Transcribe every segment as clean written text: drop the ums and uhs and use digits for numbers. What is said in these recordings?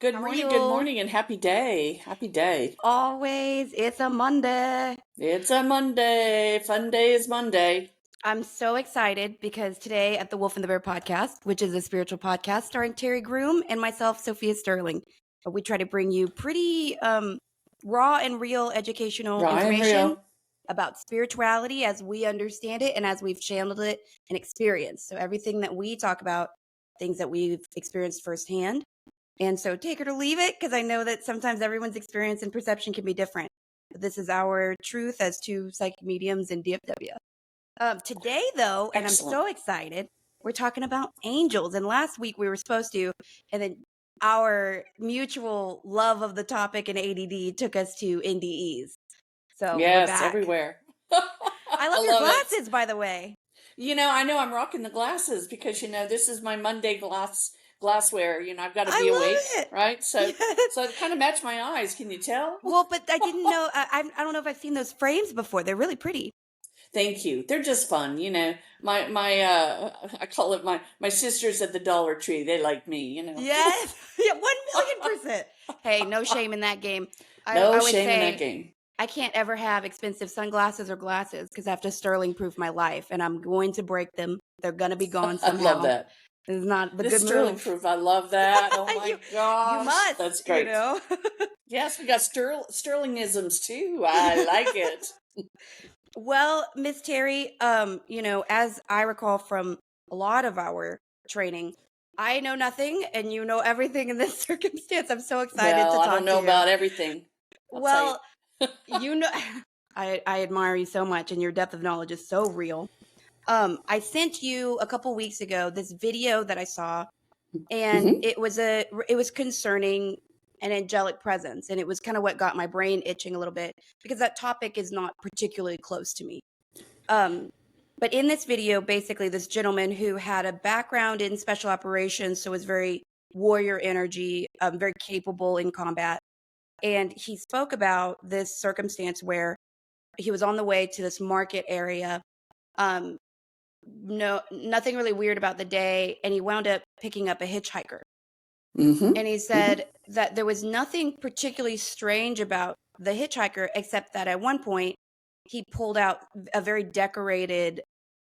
How are Good you? morning, and happy day. Happy day. Always, it's a Monday. It's a Monday. Fun day is Monday. I'm so excited because today at the Wolf and the Bear podcast, which is a spiritual podcast starring Terri Groom and myself, Sophia Sterling, we try to bring you pretty raw and real educational Ryan information Rio. about spirituality as we understand it and as we've channeled it and experienced. So everything that we talk about, things that we've experienced firsthand. And so take it or leave it, because I know that sometimes everyone's experience and perception can be different. But this is our truth as two psychic mediums in DFW. Today, though, and I'm Excellent. so excited, we're talking about angels. And last week we were supposed to, and then our mutual love of the topic and ADD took us to NDEs. So we're Yes, back. everywhere. I I love your love it. glasses, by the way. I know I'm rocking the glasses because this is my Monday glassware. I've got to be awake, I love it. right? So Yes. so it kind of match my eyes. Can you tell? Well, but I didn't know. I don't know if I've seen those frames before. They're really pretty. Thank you. They're just fun. My I call it my sisters at the Dollar Tree. They like me. Yes. Yeah, 1,000,000%. Hey, no shame in that game. No I would shame in that say game. I can't ever have expensive sunglasses or glasses because I have to sterling proof my life and I'm going to break them. They're going to be gone I love somehow. that. It's not the The good sterling move. proof. I love that. Oh you my you gosh. must, That's great. Yes, we got sterlingisms too. I like it. Well, Miss Terry, as I recall from a lot of our training, I know nothing and you know everything in this circumstance. I'm so excited Well, to I don't talk to know you. about everything. I'll tell you. Well, you know, I admire you so much, and your depth of knowledge is so real. I sent you a couple weeks ago this video that I saw, and Hmm. it was concerning an angelic presence, and it was kind of what got my brain itching a little bit because that topic is not particularly close to me. Um, but in this video, basically, this gentleman who had a background in special operations, so was very warrior energy, very capable in combat, and he spoke about this circumstance where he was on the way to this market area. Um, no, nothing really weird about the day. And he wound up picking up a hitchhiker. Hmm. And he Hmm. said that there was nothing particularly strange about the hitchhiker, except that at one point he pulled out a very decorated,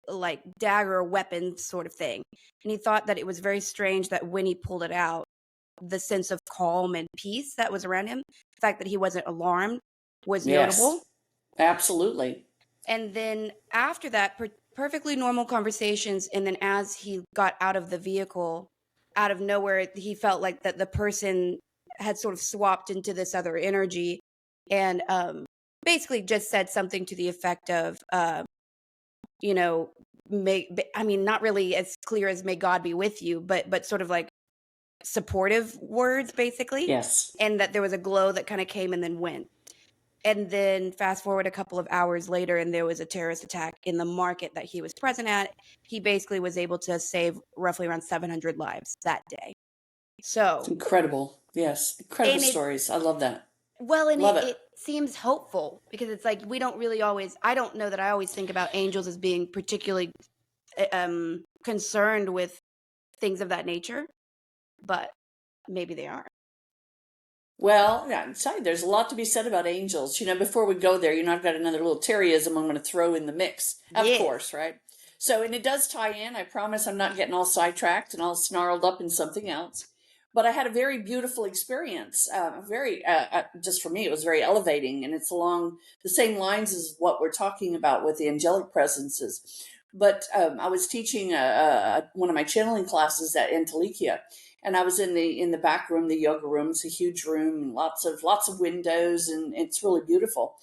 like dagger weapon sort of thing. And he thought that it was very strange that when he pulled it out, the sense of calm and peace that was around him, the fact that he wasn't alarmed, was Yes, notable. absolutely. And then after that, perfectly normal conversations. And then as he got out of the vehicle, out of nowhere, he felt like that the person had sort of swapped into this other energy and basically just said something to the effect of, you know, I mean, not really as clear as may God be with you, but sort of like supportive words, basically. Yes. And that there was a glow that kind of came and then went. And then fast forward a couple of hours later, and there was a terrorist attack in the market that he was present at. He basically was able to save roughly around 700 lives that day. It's So, incredible. Yes, incredible and it, stories. I love that. well, and Love it. it seems hopeful because it's like we don't really always, I don't know that I always think about angels as being particularly concerned with things of that nature, but maybe they are. Well, yeah, I'm sorry, there's a lot to be said about angels. Before we go there, I've got another little Terryism I'm going to throw in the mix, of Yes. course, right? So, and it does tie in. I promise I'm not getting all sidetracked and all snarled up in something else. But I had a very beautiful experience. Just for me, it was very elevating, and it's along the same lines as what we're talking about with the angelic presences. But I was teaching one of my channeling classes at Antelikia, and I was in the back room, the yoga room. It's a huge room, and lots of windows, and it's really beautiful.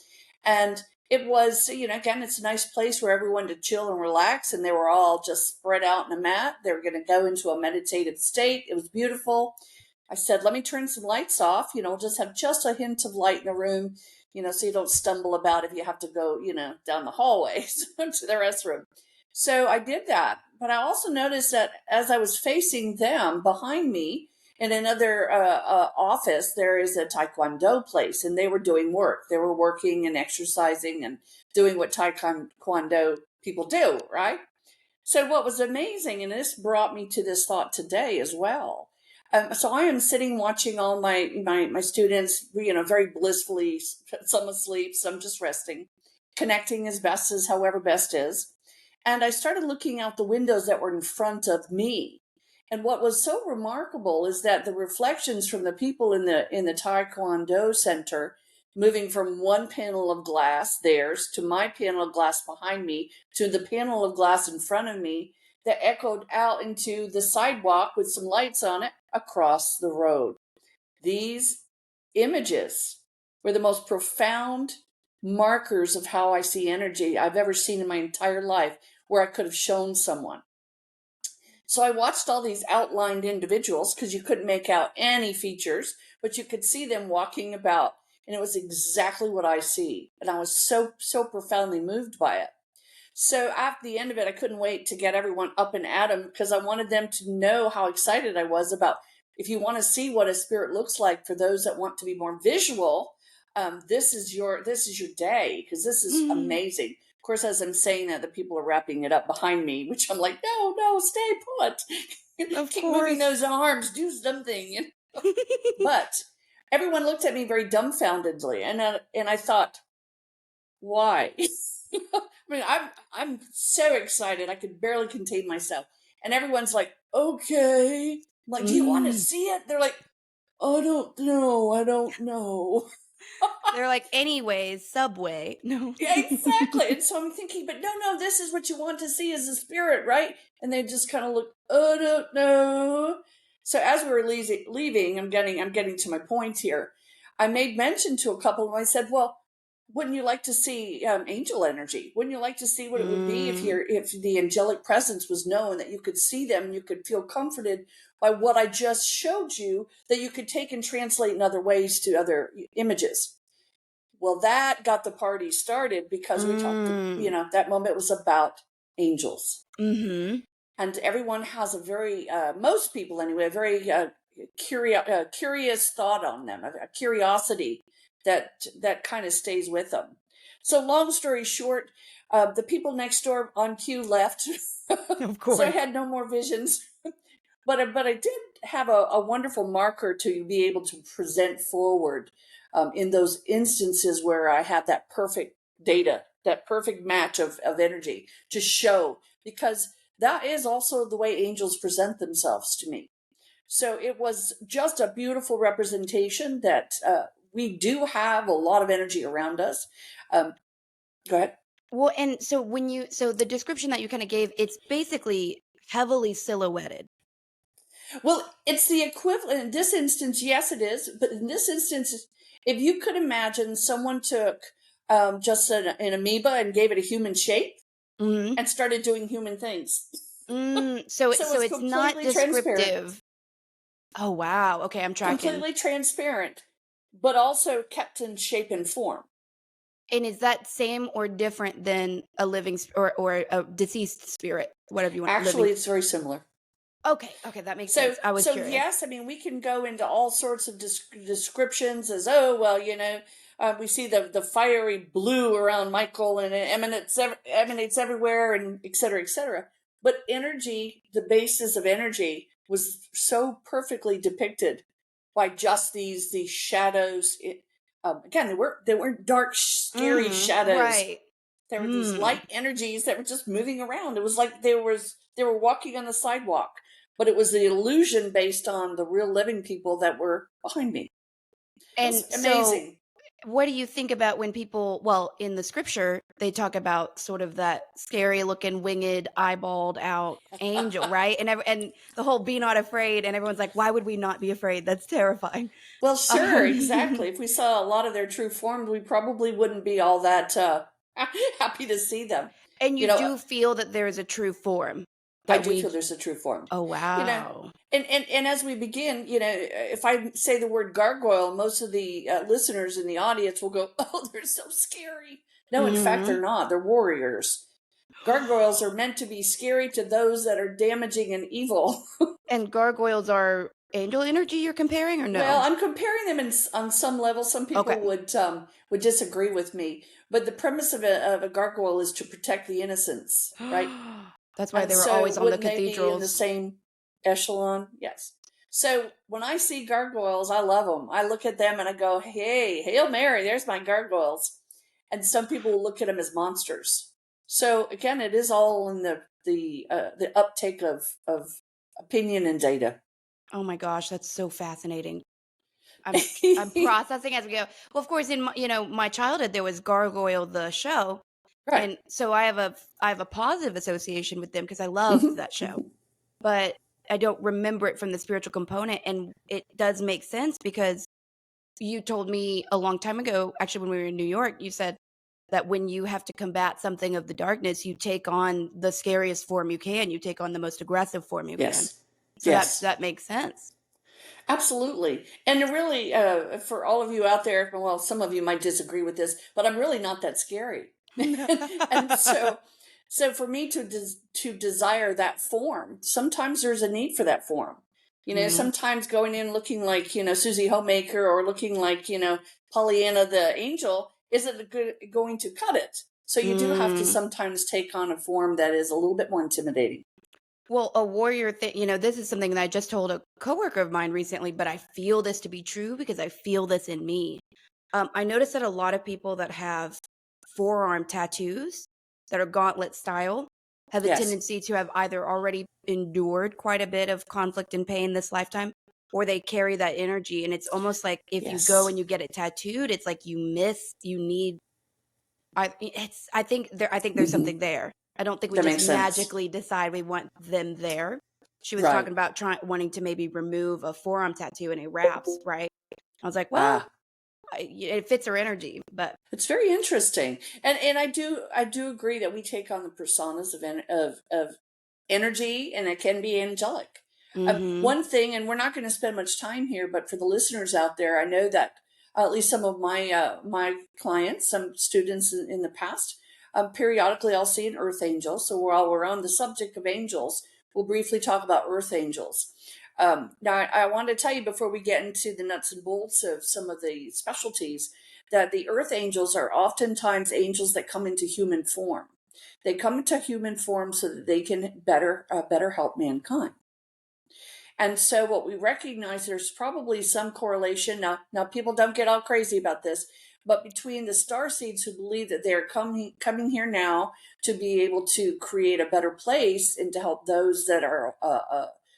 And it was, again, it's a nice place for everyone to chill and relax, and they were all just spread out in a mat. They were going to go into a meditative state. It was beautiful. I said, let me turn some lights off. Just have just a hint of light in the room, so you don't stumble about if you have to go, down the hallway to the restroom. So I did that. But I also noticed that as I was facing them behind me in another office, there is a Taekwondo place, and they were doing work. They were working and exercising and doing what Taekwondo people do, right? So what was amazing, and this brought me to this thought today as well. So I am sitting watching all my students, very blissfully, some asleep, some just resting, connecting as best as however best is. And I started looking out the windows that were in front of me. And what was so remarkable is that the reflections from the people in the Taekwondo center, moving from one panel of glass, theirs, to my panel of glass behind me, to the panel of glass in front of me, that echoed out into the sidewalk with some lights on it across the road. These images were the most profound markers of how I see energy I've ever seen in my entire life, where I could have shown someone. So I watched all these outlined individuals because you couldn't make out any features, but you could see them walking about. And it was exactly what I see. And I was so profoundly moved by it. So at the end of it, I couldn't wait to get everyone up and at 'em because I wanted them to know how excited I was about, if you want to see what a spirit looks like, for those that want to be more visual, this is your day, because this is amazing. Of course, as I'm saying that, the people are wrapping it up behind me, which I'm like, no, stay put. Of Keep course. moving those arms, do something. But everyone looked at me very dumbfoundedly, and I thought, why? I mean, I'm so excited I could barely contain myself, and everyone's like, okay. I'm like, do you want to see it? They're like, I don't know. They're like, anyways, Subway. No. Yeah, exactly. And so I'm thinking, but no, this is what you want to see as a spirit, right? And they just kind of look, I don't know. So as we were leaving, I'm getting to my point here. I made mention to a couple of them. I said, well, wouldn't you like to see angel energy? Wouldn't you like to see what it would be if the angelic presence was known, that you could see them, you could feel comforted by what I just showed you, that you could take and translate in other ways to other images? Well, that got the party started because we talked, that moment was about angels. Mm-hmm. And everyone has a very, most people anyway, a very curious thought on them, a curiosity that kind of stays with them. So long story short, the people next door on cue left. Of course. So I had no more visions. But I did have a wonderful marker to be able to present forward in those instances where I had that perfect data, that perfect match of energy to show, because that is also the way angels present themselves to me. So it was just a beautiful representation that we do have a lot of energy around us. Go ahead. Well, and so the description that you kind of gave, it's basically heavily silhouetted. Well, it's the equivalent in this instance. Yes, it is. But in this instance, if you could imagine someone took just an amoeba and gave it a human shape and started doing human things. So it's not descriptive. Oh, wow. Okay, I'm tracking. Completely transparent, but also kept in shape and form. And is that same or different than a living or a deceased spirit, whatever you want? Actually, it's very similar. Okay, that makes sense. I was curious. Yes, I mean, we can go into all sorts of descriptions as, we see the fiery blue around Michael, and it emanates everywhere, and et cetera, et cetera. But energy, the basis of energy, was so perfectly depicted by just these shadows. Again, they weren't dark, scary shadows. Right. There were these light energies that were just moving around. It was like they were walking on the sidewalk, but it was the illusion based on the real living people that were behind me. And it was amazing. So what do you think about when people, well, in the scripture, they talk about sort of that scary looking winged, eyeballed out angel, right? And the whole be not afraid, and everyone's like, why would we not be afraid? That's terrifying. Well, sure, exactly. If we saw a lot of their true form, we probably wouldn't be all that happy to see them. And you do feel that there is a true form. I do feel there's a true form. Oh, wow. And as we begin, if I say the word gargoyle, most of the listeners in the audience will go, oh, they're so scary. No, in fact, they're not. They're warriors. Gargoyles are meant to be scary to those that are damaging and evil. And gargoyles are angel energy you're comparing, or no? Well, I'm comparing them on some level. Some people would disagree with me. But the premise of a gargoyle is to protect the innocents, right? That's why they were always on the cathedrals. They be in the same echelon? Yes. So when I see gargoyles, I love them. I look at them and I go, "Hey, Hail Mary, there's my gargoyles." And some people will look at them as monsters. So again, it is all in the uptake of opinion and data. Oh my gosh, that's so fascinating. I'm processing as we go. Well, of course, in my childhood, there was Gargoyle the show, Right. and so I have a positive association with them because I loved that show. But I don't remember it from the spiritual component, and it does make sense because you told me a long time ago, actually when we were in New York, you said that when you have to combat something of the darkness, you take on the scariest form you can. You take on the most aggressive form you can. Yes. So that Yes. that makes sense. Absolutely. And really, for all of you out there, well, some of you might disagree with this, but I'm really not that scary. And so for me to desire that form, sometimes there's a need for that form. Mhm. Sometimes going in looking like, Susie Homemaker or looking like, Pollyanna the angel isn't going to cut it. So you do have to Mm. sometimes take on a form that is a little bit more intimidating. Well, a warrior thing, this is something that I just told a coworker of mine recently, but I feel this to be true because I feel this in me. I noticed that a lot of people that have forearm tattoos that are gauntlet style have a Yes. tendency to have either already endured quite a bit of conflict and pain this lifetime, or they carry that energy. And it's almost like if you go Yes. and you get it tattooed, it's like you need I think there's Hmm. something there. I don't think we That just makes sense. magically decide we want them there. She was Right. talking about wanting to maybe remove a forearm tattoo and it wraps, right? I was like, well, Ah, it fits her energy, but it's very interesting, and I do agree that we take on the personas of energy, and it can be angelic. mhm. One thing, and we're not going to spend much time here, but for the listeners out there, I know that at least some of my clients, some students in the past, periodically I'll see an earth angel. So while we're on the subject of angels, we'll briefly talk about earth angels. Now, I want to tell you before we get into the nuts and bolts of some of the specialties that the earth angels are oftentimes angels that come into human form. They come into human form so that they can better help mankind. And so what we recognize, there's probably some correlation. Now people don't get all crazy about this, but between the star seeds who believe that they're coming here now to be able to create a better place and to help those that are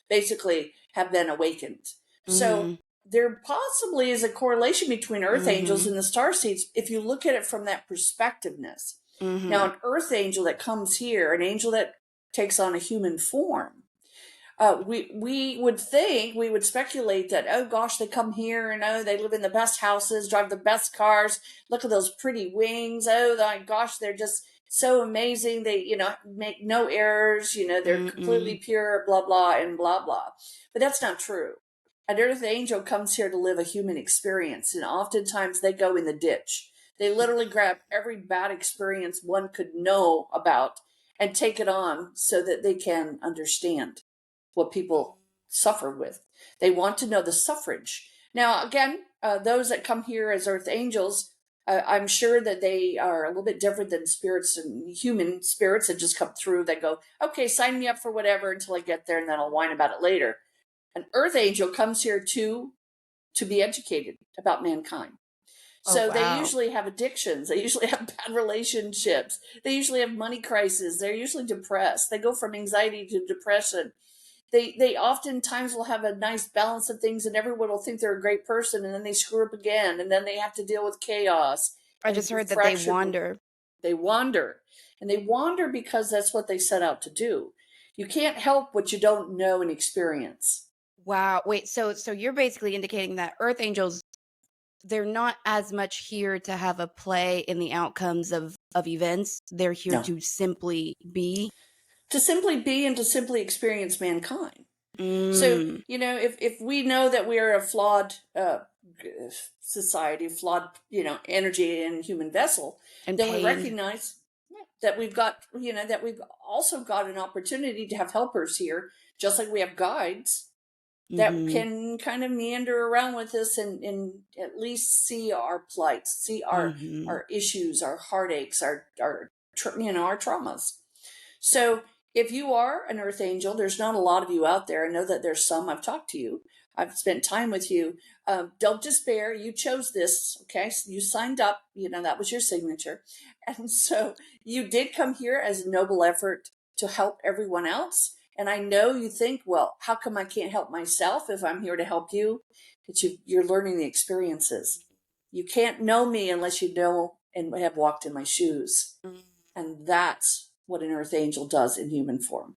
basically have been awakened. So Mhm. there possibly is a correlation between earth angels Mhm. and the star seeds if you look at it from that perspectiveness. Now, Mhm. an earth angel that comes here, an angel that takes on a human form, we would think, we would speculate that, oh gosh, they come here and oh, they live in the best houses, drive the best cars, look at those pretty wings, oh my gosh, they're just so amazing, they make no errors, they're completely Mm-mm. pure, blah blah and blah blah. But that's not true. An earth angel comes here to live a human experience, and oftentimes they go in the ditch. They literally grab every bad experience one could know about and take it on so that they can understand what people suffer with. They want to know the suffrage. Now, again, those that come here as earth angels, I'm sure that they are a little bit different than spirits and human spirits that just come through that go, okay, sign me up for whatever until I get there and then I'll whine about it later. An earth angel comes here to be educated about mankind. Oh, So they wow. usually have addictions. They usually have bad relationships. They usually have money crises. They're usually depressed. They go from anxiety to depression. They oftentimes will have a nice balance of things, and everyone will think they're a great person, and then they screw up again, and then they have to deal with chaos I and just heard that they fractured. wander. They wander, and they wander because that's what they set out to do. You can't help what you don't know and experience. Wow. Wait, so you're basically indicating that earth angels, they're not as much here to have a play in the outcomes of events. They're here No, to simply be. to simply be and to simply experience mankind. So, Mm, if we know that we are a flawed society, flawed, energy and human vessel, and then we pained. recognize that that we've also got an opportunity to have helpers here, just like we have guides that Mhm. can kind of meander around with us and at least see our plights, see Mhm. our issues, our heartaches, our traumas. So if you are an earth angel, there's not a lot of you out there. I know that there's some. I've talked to you. I've spent time with you. Don't despair. You chose this. Okay. So you signed up, that was your signature. And so you did come here as a noble effort to help everyone else. And I know you think, well, how come I can't help myself if I'm here to help you? But you're learning the experiences. You can't know me unless you know and have walked in my shoes. And that's what an earth angel does in human form.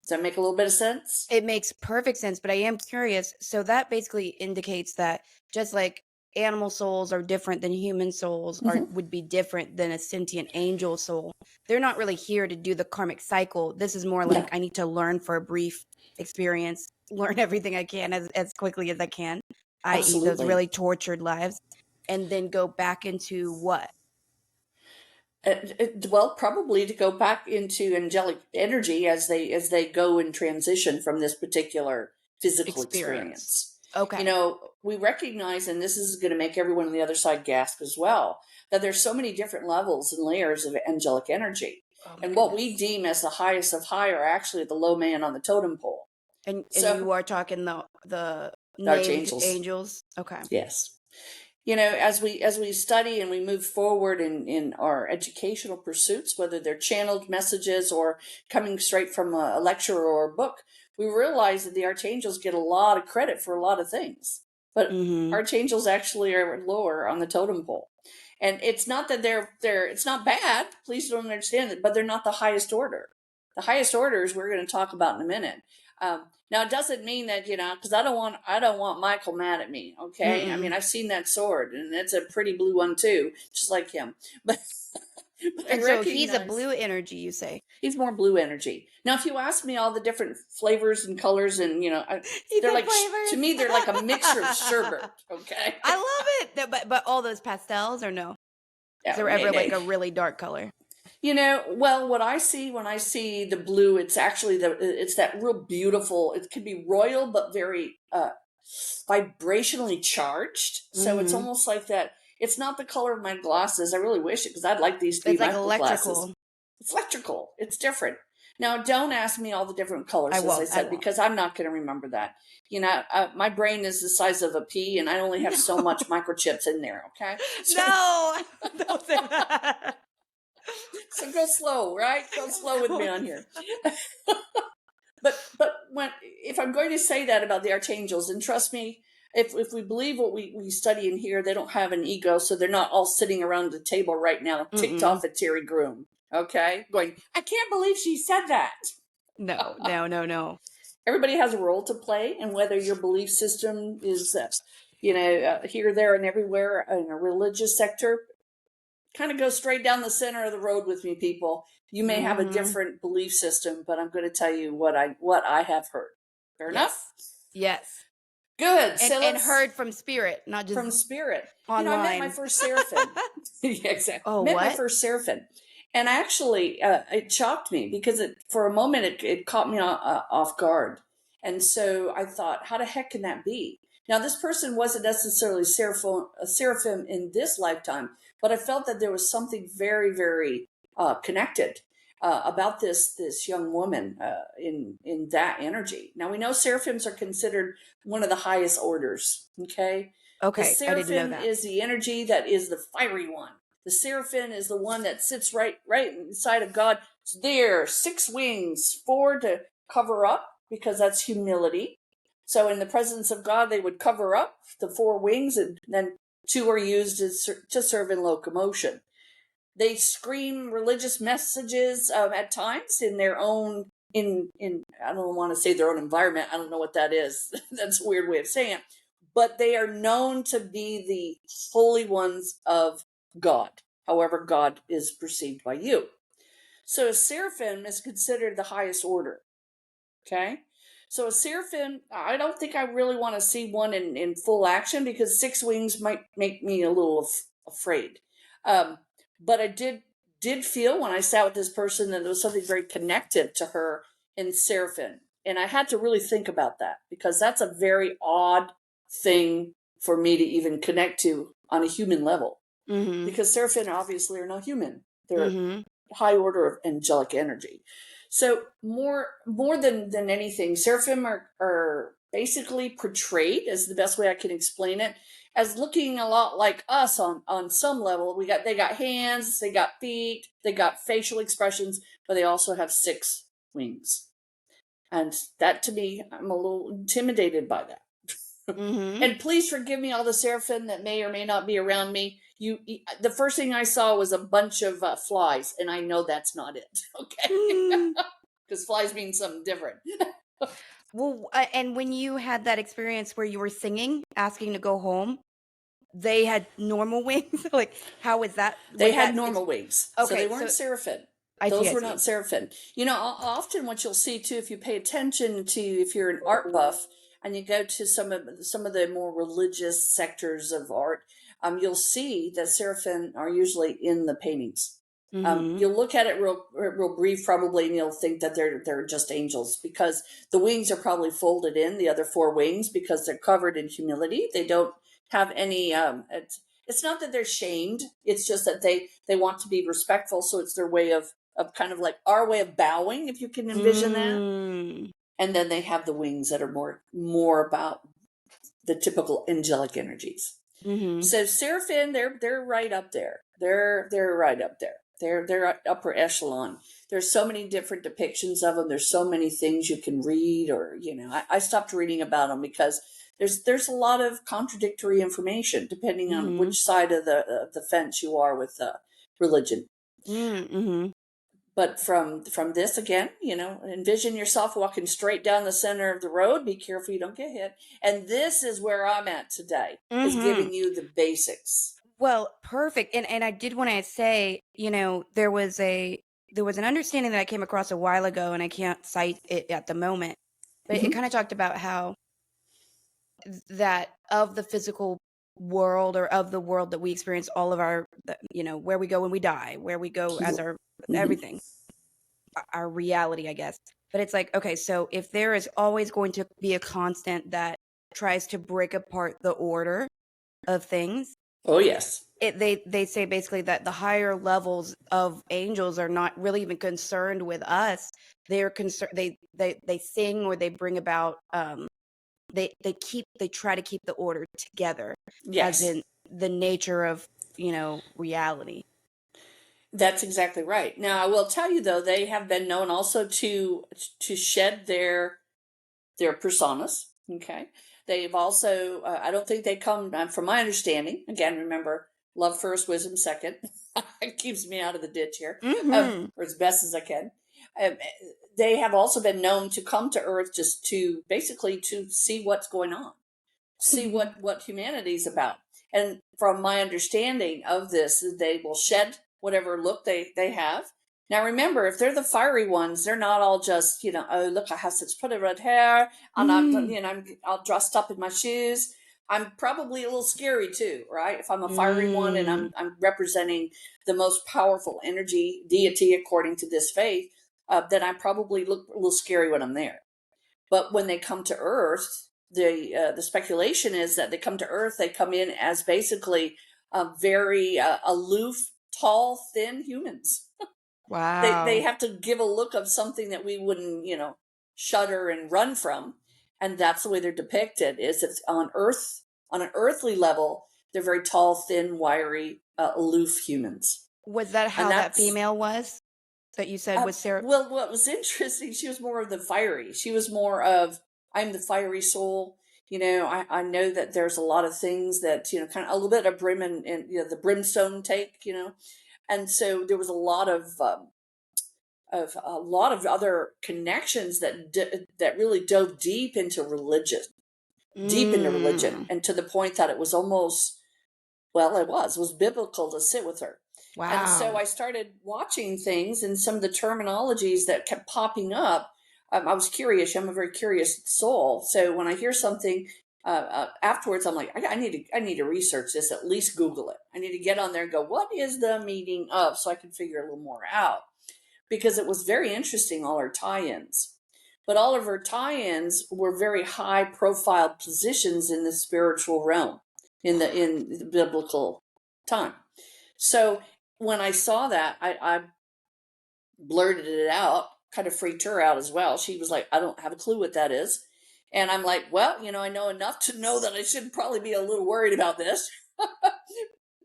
Does that make a little bit of sense? It makes perfect sense, but I am curious. So that basically indicates that just like animal souls are different than human souls would be different than a sentient angel soul. They're not really here to do the karmic cycle. This is more like I need to learn for a brief experience, learn everything I can as quickly as I can, i.e. those really tortured lives, and then go back into what? Well, probably to go back into angelic energy as they go and transition from this particular physical experience. Okay. We recognize, and this is going to make everyone on the other side gasp as well, that there's so many different levels and layers of angelic energy. And what we deem as the highest of high are actually the low man on the totem pole. And you are talking the named angels. Okay. Yes. As we study and we move forward in our educational pursuits, whether they're channeled messages or coming straight from a lecture or a book, we realize that the archangels get a lot of credit for a lot of things. But archangels actually are lower on the totem pole. And it's not that it's not bad, please don't understand it, but they're not the highest order. The highest orders we're going to talk about in a minute. Now it doesn't mean that, because I don't want Michael mad at me. Okay. I mean, I've seen that sword and it's a pretty blue one too, just like him. But and so he's a blue energy, you say? He's more blue energy. Now, if you ask me all the different flavors and colors and, they're like, to me, they're like a mixture of sherbet. Okay. I love it. But all those pastels or no? Is there ever like a really dark color? Well, what I see when I see the blue, it's actually it's that real beautiful, it can be royal, but very vibrationally charged. So it's almost like that. It's not the color of my glasses. I really wish it, because I'd like these to be my glasses. It's electrical. It's different. Now, don't ask me all the different colors, as I said, because I'm not going to remember that. My brain is the size of a pea, and I only have so much microchips in there, okay? So, no! Don't say that. So go slow, right? Go slow with me on here. But if I'm going to say that about the archangels, and trust me, if we believe what we study in here, they don't have an ego, so they're not all sitting around the table right now, ticked off at Terri Groom, okay? Going, I can't believe she said that. No. Everybody has a role to play, and whether your belief system is, here, there, and everywhere in a religious sector, kind of go straight down the center of the road with me, people. You may have a different belief system, but I'm going to tell you what I have heard. Fair enough? Yes. Good. And heard from spirit, not just from spirit. Online. I met my first seraphim. Yeah, exactly. Oh, my first seraphim. And actually, it shocked me because for a moment it caught me off guard. And so I thought, how the heck can that be? Now, this person wasn't necessarily a seraphim in this lifetime, but I felt that there was something very, very connected about this young woman in that energy. Now, we know seraphims are considered one of the highest orders. Okay. Okay. The seraphim is the energy that is the fiery one. The seraphim is the one that sits right inside of God. It's there, 6 wings, 4 to cover up, because that's humility. So in the presence of God, they would cover up the 4 wings, and then 2 are used to serve in locomotion. They scream religious messages at times in their own, in I don't want to say their own environment. I don't know what that is. That's a weird way of saying it. But they are known to be the holy ones of God, however God is perceived by you. So a seraphim is considered the highest order. Okay? So a seraphim, I don't think I really want to see one in full action, because 6 wings might make me a little afraid. But I did feel when I sat with this person that there was something very connected to her in seraphim. And I had to really think about that, because that's a very odd thing for me to even connect to on a human level. Because seraphim obviously are not human. They're high order of angelic energy. So more than anything, seraphim are basically portrayed, as the best way I can explain it, as looking a lot like us on some level. They got hands, they got feet, they got facial expressions, but they also have 6 wings. And that, to me, I'm a little intimidated by that. Mm-hmm. And please forgive me, all the seraphim that may or may not be around me. The first thing I saw was a bunch of flies, and I know that's not it. Okay, because flies mean something different. Well, and when you had that experience where you were singing, asking to go home, they had normal wings. Like, how was that? They Was had that normal wings, so they okay? weren't So seraphim. I see. Those I were see. not seraphim. Often what you'll see too, if you pay attention to, if you're an art buff and you go to some of the more religious sectors of art, you'll see that seraphim are usually in the paintings. Mm-hmm. You'll look at it real brief probably, and you'll think that they're just angels, because the wings are probably folded in, the other 4 wings, because they're covered in humility. They don't have any. It's not that they're shamed. It's just that they want to be respectful. So it's their way of kind of like our way of bowing, if you can envision that. Mm. And then they have the wings that are more about the typical angelic energies. Mm-hmm. So seraphim, they're right up there. They're right up there. They're upper echelon. There's so many different depictions of them. There's so many things you can read, or I stopped reading about them because there's a lot of contradictory information depending on Mm-hmm. which side of the fence you are with religion. Mm-hmm. But from this, again, envision yourself walking straight down the center of the road. Be careful you don't get hit. And this is where I'm at today, is Mm-hmm. giving you the basics. Well, perfect. And I did want to say, there was an understanding that I came across a while ago, and I can't cite it at the moment, but it Mm-hmm. kind of talked about how that of the physical world, or of the world that we experience, all of our, where we go when we die, where we go as our Mm-hmm. everything, our reality, I guess. But it's like, okay, so if there is always going to be a constant that tries to break apart the order of things, Oh, yes. they say basically that the higher levels of angels are not really even concerned with us. They're concerned, they sing, or they bring about, they try to keep the order together, as Yes, in the nature of, reality. that's exactly right. Now, I will tell you though, they have been known also to shed their personas. Okay, they've also. I don't think they come. From my understanding, again, remember, love first, wisdom second. It keeps me out of the ditch here, Mm-hmm. or as best as I can. Um, they have also been known to come to Earth just to basically to see what's going on, see what humanity's about. And from my understanding of this, they will shed whatever look they have. Now remember, if they're the fiery ones, they're not all just, oh look, I have such pretty red hair, and Mm-hmm. I'm all dressed up in my shoes. I'm probably a little scary too, right? If I'm a fiery one and Mm. I'm representing the most powerful energy deity according to this faith, then I probably look a little scary when I'm there. But when they come to Earth, the speculation is that they come to Earth, they come in as basically very aloof, tall, thin humans. They Wow. have to give a look of something that we wouldn't, shudder and run from, and that's the way they're depicted. Is it's on Earth, on an earthly level, they're very tall, thin, wiry, aloof humans, Was that and how that that's female was that you said was Sarah? well, what was interesting, she was more of the fiery. She was more of, I'm the fiery soul. I know that there's a lot of things that, kind of a little bit of brim and the brimstone take, and so there was a lot of other connections that really dove deep into religion, Mm. and to the point that it was almost, well, it was biblical to sit with her. And so Wow. I started watching things, and some of the terminologies that kept popping up. I was curious. I'm a very curious soul. So when I hear something afterwards, I'm like, I need to research this, at least Google it. I need to get on there and go, what is the meaning of, so I can figure a little more out, because it was very interesting, all her tie-ins. But all of her tie-ins were very high profile positions in the spiritual realm, in the biblical time. So when I saw that, I blurted it out, kind of freaked her out as well. She was like, I don't have a clue what that is. And I'm like, well, I know enough to know that I should probably be a little worried about this.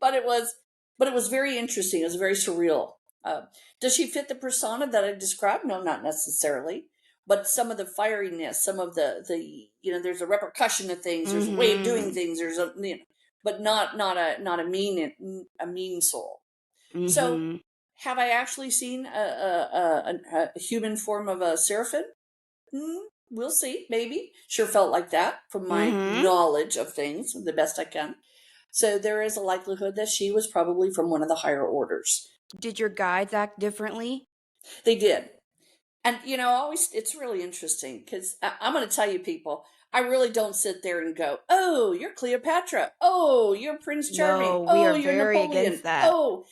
but it was, but it was very interesting. It was very surreal. Uh, does she fit the persona that I described? No, not necessarily. But some of the fieriness, some of there's a repercussion of things. There's a way of doing things. There's but not a mean soul. So, have I actually seen a human form of a seraphim? We'll see. Maybe. Sure felt like that from my knowledge of things, the best I can. So there is a likelihood that she was probably from one of the higher orders. Did your guides act differently? They did. And, always, it's really interesting because I'm going to tell you, people, I really don't sit there and go, oh, you're Cleopatra. Oh, you're Prince Charming. No, we Oh, are you're very Napoleon. against that. Oh,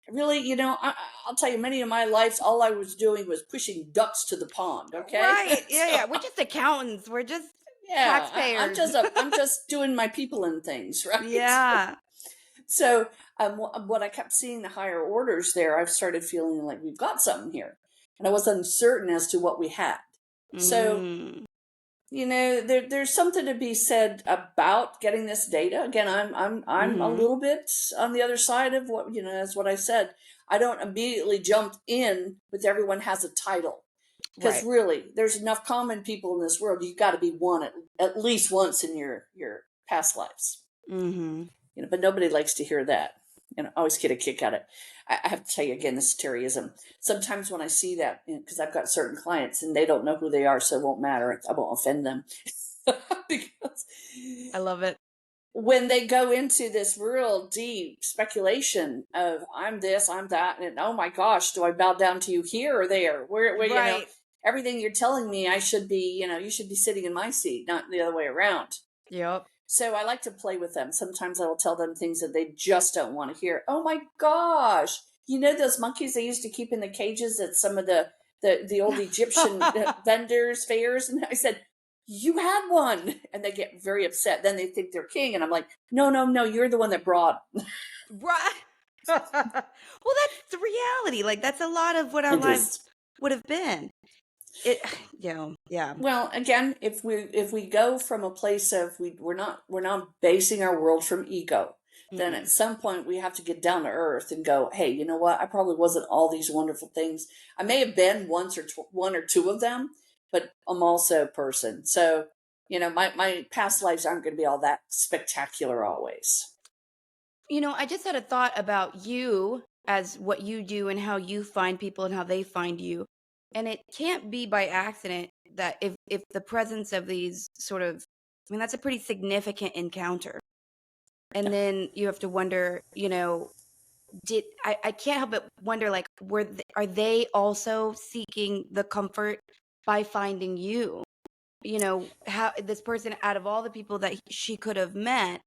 really, I'll tell you, many of my lives, all I was doing was pushing ducks to the pond. Okay. Right. Yeah. We're just accountants. We're just taxpayers. I'm just doing my people and things. Right. Yeah. So what I kept seeing the higher orders there, I've started feeling like we've got something here. And I was uncertain as to what we had. So, there's something to be said about getting this data. Again, I'm a little bit on the other side of what, that's what I said. I don't immediately jump in with everyone has a title. Because really, there's enough common people in this world. You've got to be one at least once in your past lives. But nobody likes to hear that. I always get a kick out of it. I have to tell you again, this is Terryism. Sometimes when I see that, because I've got certain clients and they don't know who they are, so it won't matter. I won't offend them. Because I love it. When they go into this real deep speculation of I'm this, I'm that, and oh my gosh, do I bow down to you here or there? Where everything you're telling me, I should be, you should be sitting in my seat, not the other way around. Yep. So I like to play with them. Sometimes I will tell them things that they just don't want to hear. Oh my gosh. Those monkeys they used to keep in the cages at some of the old Egyptian vendors, fairs? And I said, you had one. And they get very upset. Then they think they're king. And I'm like, no, you're the one that brought. Right. Well, that's the reality. Like, that's a lot of what our lives would have been. Yeah. Well, again, if we go from a place of we're not basing our world from ego, then at some point we have to get down to earth and go, hey, you know what? I probably wasn't all these wonderful things. I may have been one or two of them, but I'm also a person. So, my past lives aren't going to be all that spectacular always. I just had a thought about you as what you do and how you find people and how they find you. And it can't be by accident that if the presence of these sort of, that's a pretty significant encounter. And then you have to wonder, I can't help but wonder, like, are they also seeking the comfort by finding you? How this person, out of all the people that she could have met,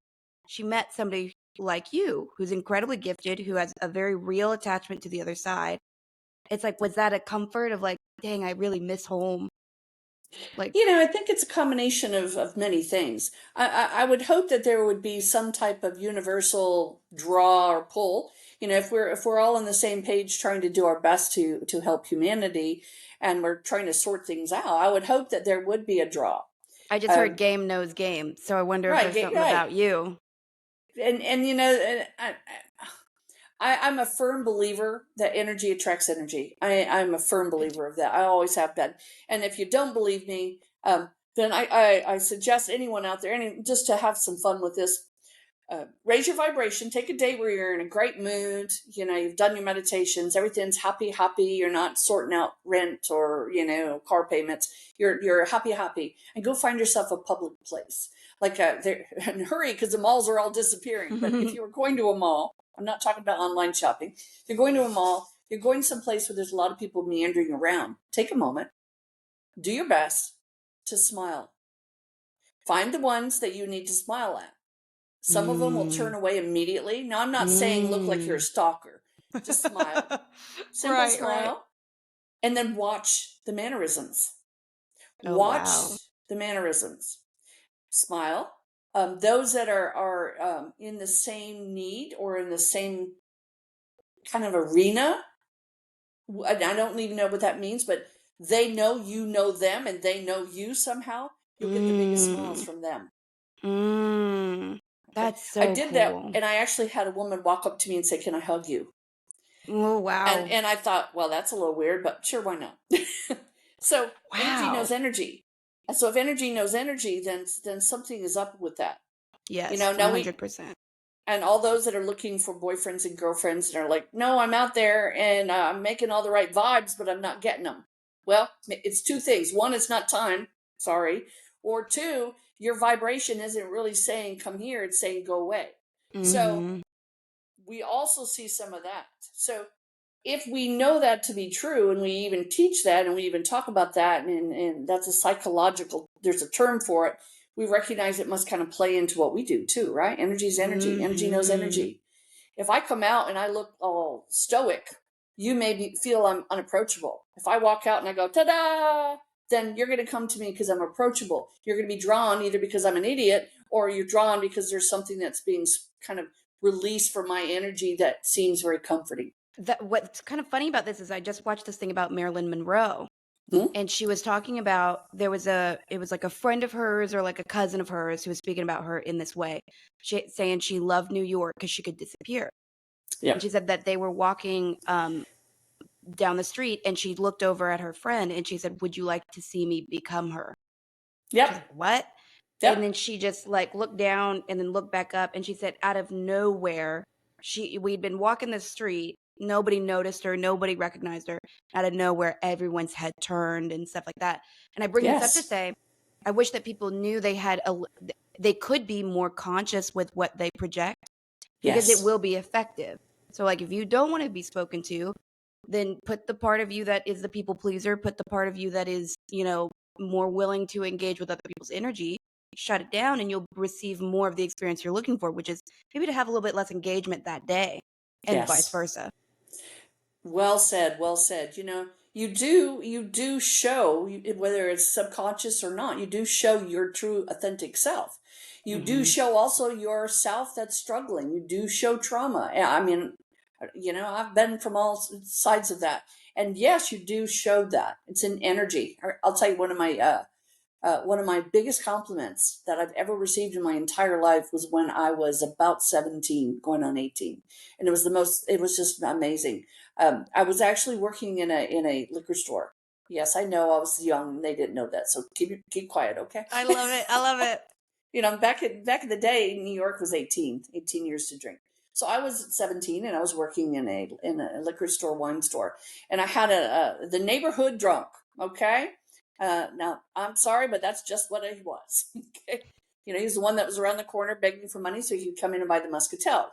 she met somebody like you, who's incredibly gifted, who has a very real attachment to the other side. It's like, was that a comfort of like, dang, I really miss home? Like, I think it's a combination of many things. I would hope that there would be some type of universal draw or pull. If we're all on the same page trying to do our best to help humanity and we're trying to sort things out, I would hope that there would be a draw. I just heard game knows game, so I wonder if there's something about you. And I'm a firm believer that energy attracts energy. I'm a firm believer of that. I always have been. And if you don't believe me, then I suggest anyone out there, just to have some fun with this, raise your vibration. Take a day where you're in a great mood. You've done your meditations. Everything's happy. You're not sorting out rent or, car payments. You're happy, and go find yourself a public place. Like, and hurry, because the malls are all disappearing. But if you were going to a mall, I'm not talking about online shopping. If you're going to a mall, you're going someplace where there's a lot of people meandering around. Take a moment. Do your best to smile. Find the ones that you need to smile at. Some of them will turn away immediately. Now, I'm not saying look like you're a stalker. Just smile. Simple smile. Right. And then watch the mannerisms. Watch the mannerisms. Smile. Those that are in the same need or in the same kind of arena, I don't even know what that means, but they know you know them and they know you somehow. you'll get the biggest smiles from them. Okay. That's I so did that, cool. and I actually had a woman walk up to me and say, "Can I hug you?" Oh, wow. And I thought, well, that's a little weird, but sure, why not? So energy Wow. knows energy. And so if energy knows energy, then something is up with that. Yes, Now 100%. and all those that are looking for boyfriends and girlfriends and are like, no, I'm out there and I'm making all the right vibes, but I'm not getting them. Well, it's two things. One, it's not time. Sorry. Or two, your vibration isn't really saying come here. It's saying go away. So Mm-hmm. we also see some of that. So if we know that to be true and we even teach that and we even talk about that and that's a psychological, there's a term for it, we recognize it must kind of play into what we do too, right? Energy is energy. Energy knows Mm-hmm. energy. If I come out and I look all stoic, you feel I'm unapproachable. If I walk out and I go ta-da, then you're going to come to me because I'm approachable. You're going to be drawn either because I'm an idiot or you're drawn because there's something that's being kind of released from my energy that seems very comforting. What's kind of funny about this is I just watched this thing about Marilyn Monroe, Hmm? and she was talking about it was like a friend of hers or like a cousin of hers who was speaking about her in this way, saying she loved New York because she could disappear. And she Yep. said that they were walking down the street, and she looked over at her friend and she said, "Would you like to see me become her?" She's Yep. like, "What?" And Yep. then she just like looked down and then looked back up, and she said out of nowhere, we'd been walking the street, nobody noticed her, nobody recognized her. Out of nowhere, everyone's head turned and stuff like that. And I bring this up to Yes. say, I wish that people knew they could be more conscious with what they project, because it Yes. will be effective. So like if you don't want to be spoken to, then put the part of you that is the people pleaser, put the part of you that is, more willing to engage with other people's energy, shut it down, and you'll receive more of the experience you're looking for, which is maybe to have a little bit less engagement that day and vice Yes. versa. Well said. Well said. You do show, whether it's subconscious or not, you do show your true authentic self. You do Hmm. show also yourself that's struggling. You do show trauma. I mean, I've been from all sides of that. And yes, you do show that. It's an energy. I'll tell you one of my biggest compliments that I've ever received in my entire life was when I was about 17, going on 18. And it was just amazing. I was actually working in a liquor store. Yes, I know I was young and they didn't know that. So keep quiet, okay? I love it. I love it. Back in the day, New York was 18 years to drink. So I was 17 and I was working in a liquor store, wine store, and I had the neighborhood drunk. Okay, now I'm sorry, but that's just what he was. Okay, he's the one that was around the corner begging for money so he could come in and buy the muscatel. Oh,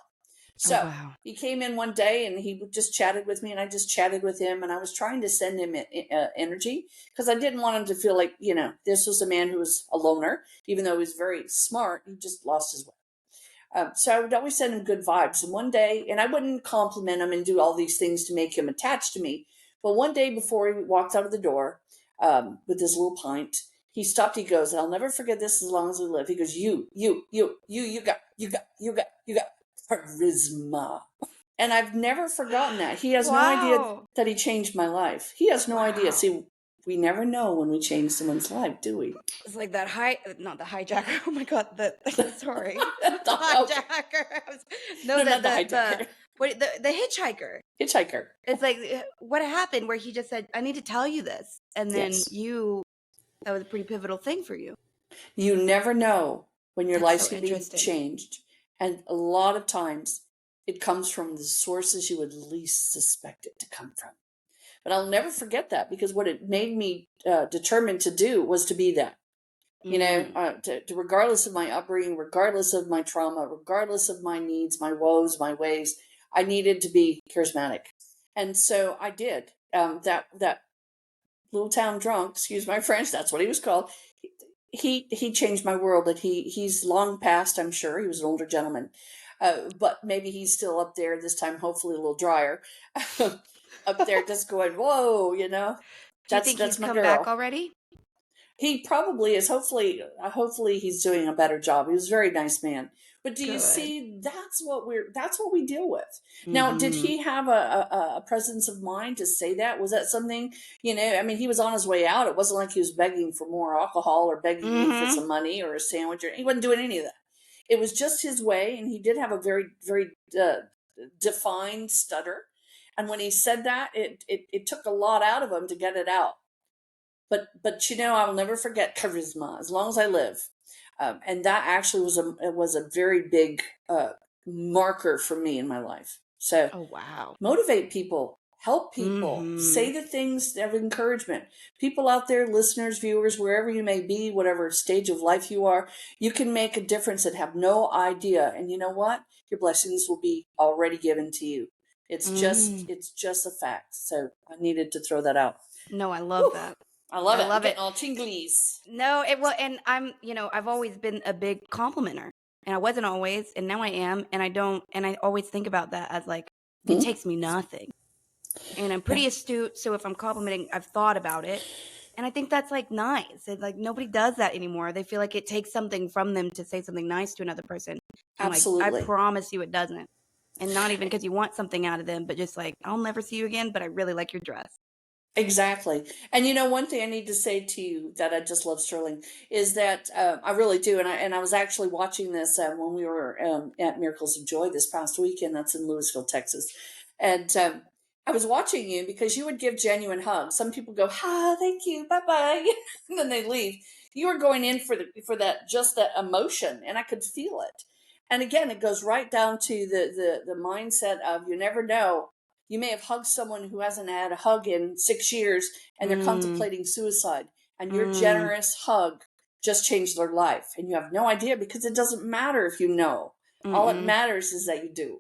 So wow. he came in one day and he just chatted with me, and I just chatted with him, and I was trying to send him energy because I didn't want him to feel like this was a man who was a loner, even though he was very smart. He just lost his way. So I would always send him good vibes. And one day, and I wouldn't compliment him and do all these things to make him attached to me. But one day before he walked out of the door with his little pint, he stopped. He goes, and I'll never forget this as long as we live. He goes, you got charisma. And I've never forgotten that. He has no idea Wow. that he changed my life. He has no idea. Wow. See, we never know when we change someone's life, do we? It's like that not the hijacker. Oh my God. Sorry. Not the Okay. hijacker. No, No, not the hijacker. the hitchhiker. Hitchhiker. It's like what happened where he just said, "I need to tell you this," and then Yes. that was a pretty pivotal thing for you. You never know when your That's life's so going to be interesting. changed. And a lot of times it comes from the sources you would least suspect it to come from. But I'll never forget that because what it made me determined to do was to be that. Mm. Regardless of my upbringing, regardless of my trauma, regardless of my needs, my woes, my ways, I needed to be charismatic. And so I did. That little town drunk, excuse my French, that's what he was called. He changed my world, and he's long passed. I'm sure he was an older gentleman, but maybe he's still up there this time. Hopefully, a little drier, up there, just going, whoa, Do you that's think he's that's my come back girl. already? He probably is. Hopefully he's doing a better job. He was a very nice man. But do you Good. see, that's what we deal with. Now, did Mm-hmm. he have a presence of mind to say that? Was that something, I mean, he was on his way out. It wasn't like he was begging for more alcohol or begging you for Mm-hmm. some money or a sandwich, or he wasn't doing any of that. It was just his way, and he did have a very, very defined stutter. And when he said that, it took a lot out of him to get it out. But I will never forget charisma as long as I live. And that actually was a very big marker for me in my life. So Oh, wow. motivate people, help people, Mm-hmm. say the things of encouragement. People out there, listeners, viewers, wherever you may be, whatever stage of life you are, you can make a difference and have no idea. And you know what? Your blessings will be already given to you. Mm. It's just a fact. So I needed to throw that out. No, I love Whew, that. I love I it. I'm love it. getting all tinglies. No, and I've always been a big complimenter. And I wasn't always, and now I am, and I always think about that as like it Hmm? takes me nothing. And I'm Yeah, pretty astute, so if I'm complimenting, I've thought about it. And I think that's like nice. It's like nobody does that anymore. They feel like it takes something from them to say something nice to another person. I'm like, I absolutely. promise you it doesn't. And not even because you want something out of them, but just like, I'll never see you again, but I really like your dress. Exactly. And one thing I need to say to you that I just love, Sterling, is that I really do. And I was actually watching this when we were at Miracles of Joy this past weekend. That's in Louisville, Texas. And I was watching you because you would give genuine hugs. Some people go, "Ah, thank you, bye bye," and then they leave. You were going in for that, just that emotion, and I could feel it. And again, it goes right down to the mindset of, you never know. You may have hugged someone who hasn't had a hug in 6 years, and they're Mm, contemplating suicide, and your mm, generous hug just changed their life. And you have no idea, because it doesn't matter if you know. All it mm-mm. matters is that you do.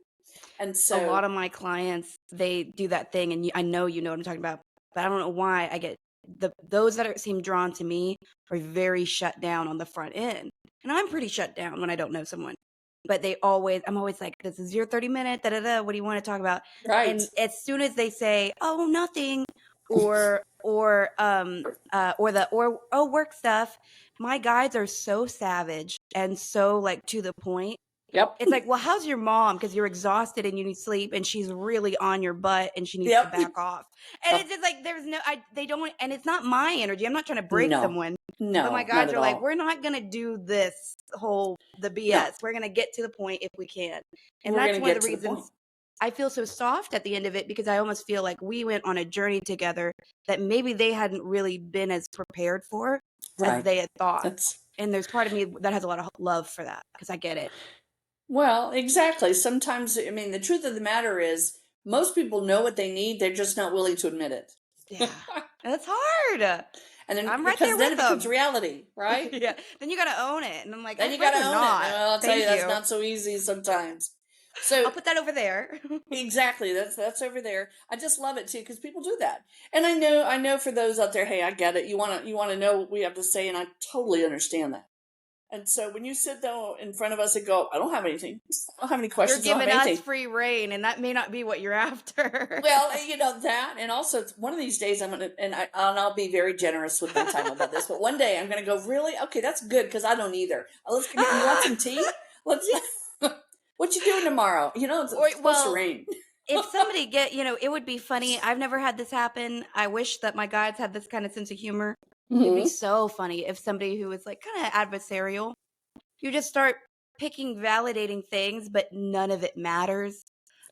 And A lot so, of my clients, they do that thing, and I know you know what I'm talking about, but I don't know why I get those that seem drawn to me are very shut down on the front end, and I'm pretty shut down when I don't know someone. But I'm always like, "This is your 30 minute, da da da. What do you want to talk about?" right. And as soon as they say, "Oh, nothing," or "Oh, work stuff," my guides are so savage and so like to the point. Yep. It's like, "Well, how's your mom? Because you're exhausted and you need sleep, and she's really on your butt and she needs to Yep. back off." And Yep. it's just like they don't, and it's not my energy. I'm not trying to break No, someone, but my no, not guides at are like, all. "We're not gonna do the No, BS. We're gonna get to the point if we can." And we're going that's to one of get the to the point. reasons I feel so soft at the end of it, because I almost feel like we went on a journey together that maybe they hadn't really been as prepared for as Right. they had thought. That's And there's part of me that has a lot of love for that because I get it. Well, exactly. Sometimes, I mean, the truth of the matter is, most people know what they need, they're just not willing to admit it. Yeah. That's hard. And then, I'm right because there then with it becomes them. reality, right? Yeah. Then you gotta own it. And I'm like, Then I'd you got to rather own it. And not. I'll tell you, Thank that's you. not so easy sometimes. So, I'll put that over there. exactly, that's over there. I just love it too, because people do that. And I know for those out there, hey, I get it. You want to know what we have to say, and I totally understand that. And so when you sit down in front of us and go, I don't have anything. I don't have any You're questions. I don't have giving us anything. free reign, and that may not be what you're after. Well, that, and also one of these days I'm gonna, and I'll be very generous with my time about this. But one day I'm gonna go, really, okay, that's good, because I don't either. Let's get. You want some tea? Let's. Yeah. What you doing tomorrow? Or It's supposed to well, rain. if somebody it would be funny. I've never had this happen. I wish that my guides had this kind of sense of humor. It'd be Hmm. so funny if somebody who was like kind of adversarial, you just start picking validating things, but none of it matters.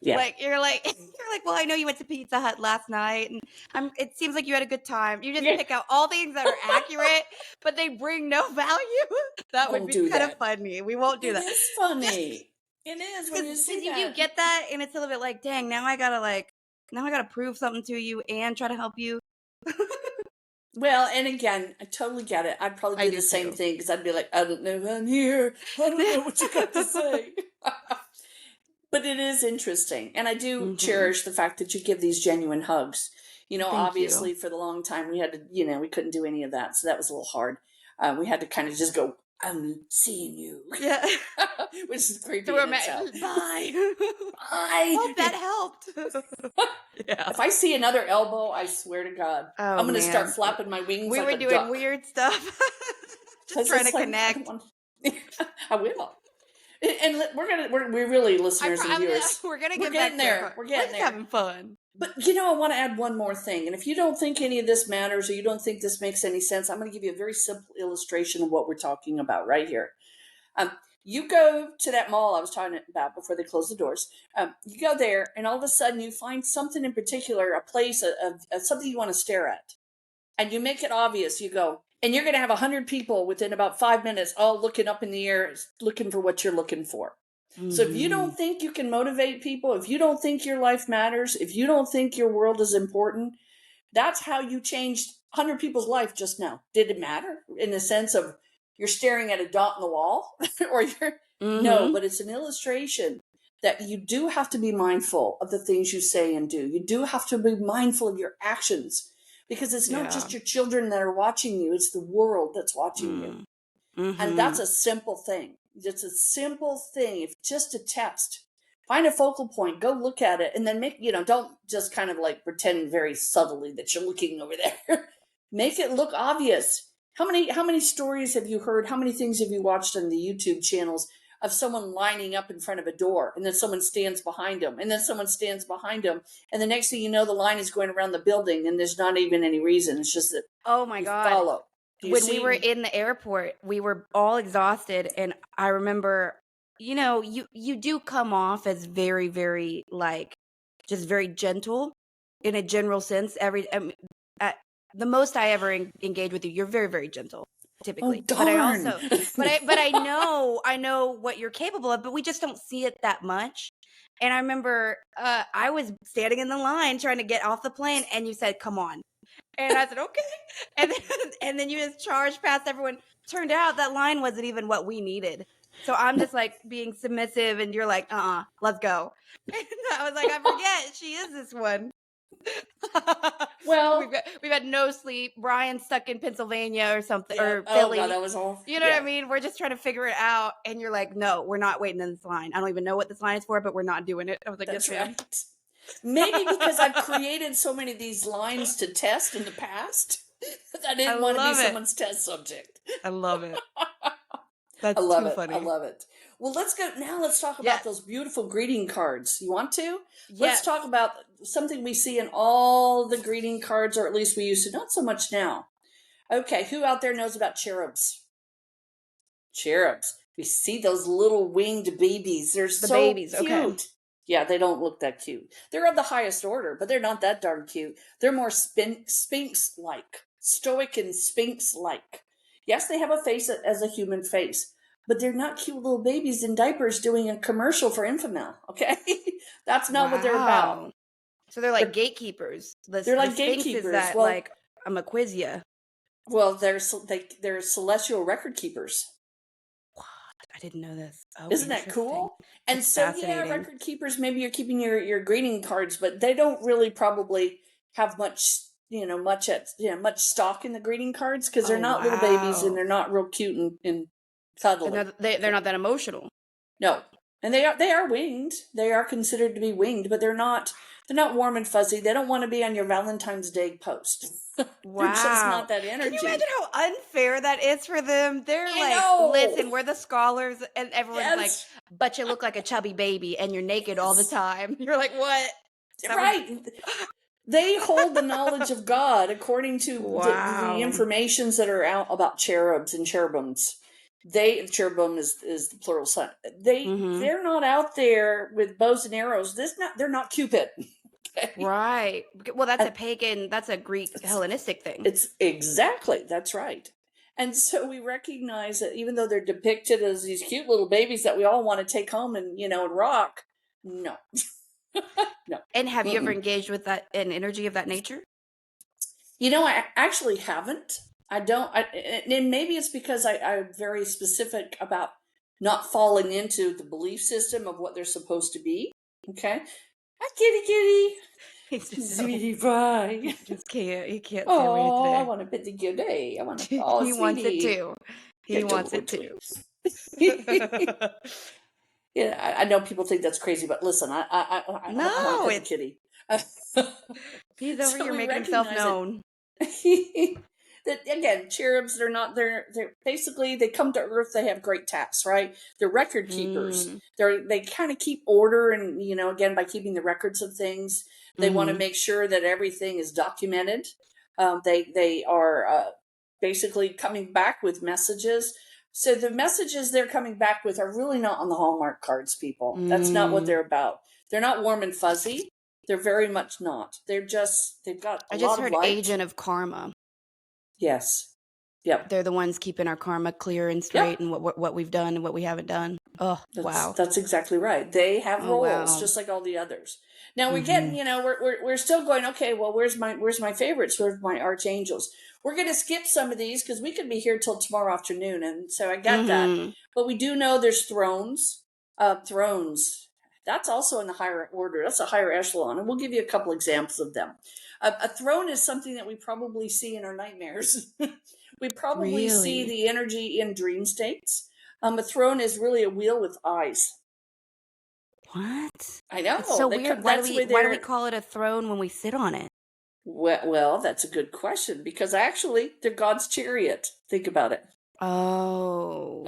Yeah. Like you're like you're like, well, I know you went to Pizza Hut last night, and it seems like you had a good time. You just Yeah. pick out all things that are accurate, but they bring no value. That would Don't be do kind of that. funny. We won't do It that. is Just funny. It is when you see because you do that. get that, and it's a little bit like, dang, now I gotta prove something to you and try to help you. Well, and again, I totally get it. I'd probably I do do the same too. thing, because I'd be like, I don't know if I'm here. I don't know what you got to say. But it is interesting. And I do Hmm. cherish the fact that you give these genuine hugs. Thank you. Obviously, for the long time, we had to, we couldn't do any of that. So that was a little hard. We had to kind of just go, I'm seeing you. Yeah. Which is creepy So we're in itself. bye. Bye. Hope that helped. Yeah. If I see another elbow, I swear to God, Oh, I'm going to start man. flapping my wings We like were a doing duck. weird stuff. Just Because trying to it's like, I connect. don't want I will. And we're really listeners and viewers. We're gonna We're get back getting there. there. We're We're getting just there. having fun. But, I want to add one more thing. And if you don't think any of this matters or you don't think this makes any sense, I'm going to give you a very simple illustration of what we're talking about right here. You go to that mall I was talking about before they close the doors. You go there, and all of a sudden you find something in particular, a place, something you want to stare at. And you make it obvious. You go, and you're going to have 100 people within about 5 minutes all looking up in the air, looking for what you're looking for. Mm-hmm. So if you don't think you can motivate people, if you don't think your life matters, if you don't think your world is important, that's how you changed 100 people's life just now. Did it matter in the sense of you're staring at a dot in the wall or you're no, but it's an illustration that you do have to be mindful of the things you say and do. You do have to be mindful of your actions because it's not just your children that are watching you, it's the world that's watching you. And that's a simple thing. It's a simple thing. If just a test, find a focal point, go look at it, and then don't just kind of like pretend very subtly that you're looking over there. Make it look obvious. How many stories have you heard? How many things have you watched on the YouTube channels of someone lining up in front of a door and then someone stands behind them and then someone stands behind them and the next thing you know the line is going around the building and there's not even any reason. It's just that oh my God. Follow. When we were in the airport, we were all exhausted, and I remember, you do come off as very, very just very gentle in a general sense. The most I ever engage with you, you're very, very gentle, typically. Oh, darn. But I know what you're capable of, but we just don't see it that much. And I remember I was standing in the line trying to get off the plane, and you said, "Come on." And I said, okay. And then you just charged past everyone. Turned out that line wasn't even what we needed. So I'm just like being submissive and you're like, let's go. And I was like, I forget she is this one. Well, we've had no sleep. Brian's stuck in Pennsylvania or something, or oh, Philly. God, that was all. You know what I mean? We're just trying to figure it out. And you're like, no, we're not waiting in this line. I don't even know what this line is for, but we're not doing it. I was like, that's yes, right. Maybe because I've created so many of these lines to test in the past that I didn't want to be someone's test subject. I love it. That's I love too it. funny. I love it. Well, let's talk about those beautiful greeting cards. You want to? Yes. Let's talk about something we see in all the greeting cards, or at least we used to, not so much now. Okay, who out there knows about cherubs? Cherubs. We see those little winged babies. They're so babies, cute. Okay. Yeah, they don't look that cute. They're of the highest order, but they're not that darn cute. They're more Sphinx-like, stoic and Sphinx-like. Yes, they have a face as a human face, but they're not cute little babies in diapers doing a commercial for Infamil, okay? That's not what they're about. So they're like gatekeepers. They're like gatekeepers. Is that like, I'm a quiz ya. Well, they're celestial record keepers. I didn't know this. Oh, isn't that cool? And so, yeah, record keepers, maybe you're keeping your greeting cards, but they don't really probably have much stock in the greeting cards because they're not little babies and they're not real cute and cuddly. They're not that emotional. No. And they are winged. They are considered to be winged, but they're not warm and fuzzy. They don't want to be on your Valentine's Day post. Wow. They're just not that energy. Can you imagine how unfair that is for them? They're listen, we're the scholars, and everyone's like, but you look like a chubby baby, and you're naked all the time. You're like, what? Right. They hold the knowledge of God according to the informations that are out about cherubs and cherubims. Cherubim is the plural sign. They're not out there with bows and arrows. They're not Cupid. Okay. Right. Well, that's a pagan, that's a Greek Hellenistic thing. It's exactly, that's right. And so we recognize that even though they're depicted as these cute little babies that we all want to take home and, and rock, no. No. And have you ever engaged with an energy of that nature? I actually haven't. I don't. And maybe it's because I'm very specific about not falling into the belief system of what they're supposed to be. Okay. Hi, kitty. He's just sweetie pie. He can't. He can't. Oh, I want to pet the kitty. I want to. Oh, he wants it too. He wants Don't it too. Yeah, I know people think that's crazy, but listen, I'm No, just it's kidding. he's over So here we making himself recognize it. known. That again, cherubs, they're basically, they come to earth, they have great tasks, right? They're record keepers. Mm, They kind of keep order, and again, by keeping the records of things, they want to mm-hmm. make sure that everything is documented. They are basically coming back with messages. So the messages they're coming back with are really not on the Hallmark cards, people. That's not what Mm. they're about. They're not warm and fuzzy. They're very much not. They've got a I just lot of heard light. agent of karma. Yes. Yep. They're the ones keeping our karma clear and straight, Yep. and what we've done and what we haven't done. Oh, wow. That's exactly right. They have Oh, roles wow. just like all the others. Now we're Mm-hmm. getting, we're still going, okay, well, where's my favorites? Where's my archangels? We're going to skip some of these because we could be here till tomorrow afternoon. And so I get that. Mm-hmm. But we do know there's thrones. Thrones. That's also in the higher order. That's a higher echelon. And we'll give you a couple examples of them. A throne is something that we probably see in our nightmares. We probably see Really? the energy in dream states. A throne is really a wheel with eyes. What? I That's know. so weird. That's the way Why do we they're. call it a throne when we sit on it? Well, that's a good question because actually they're God's chariot. Think about it. Oh.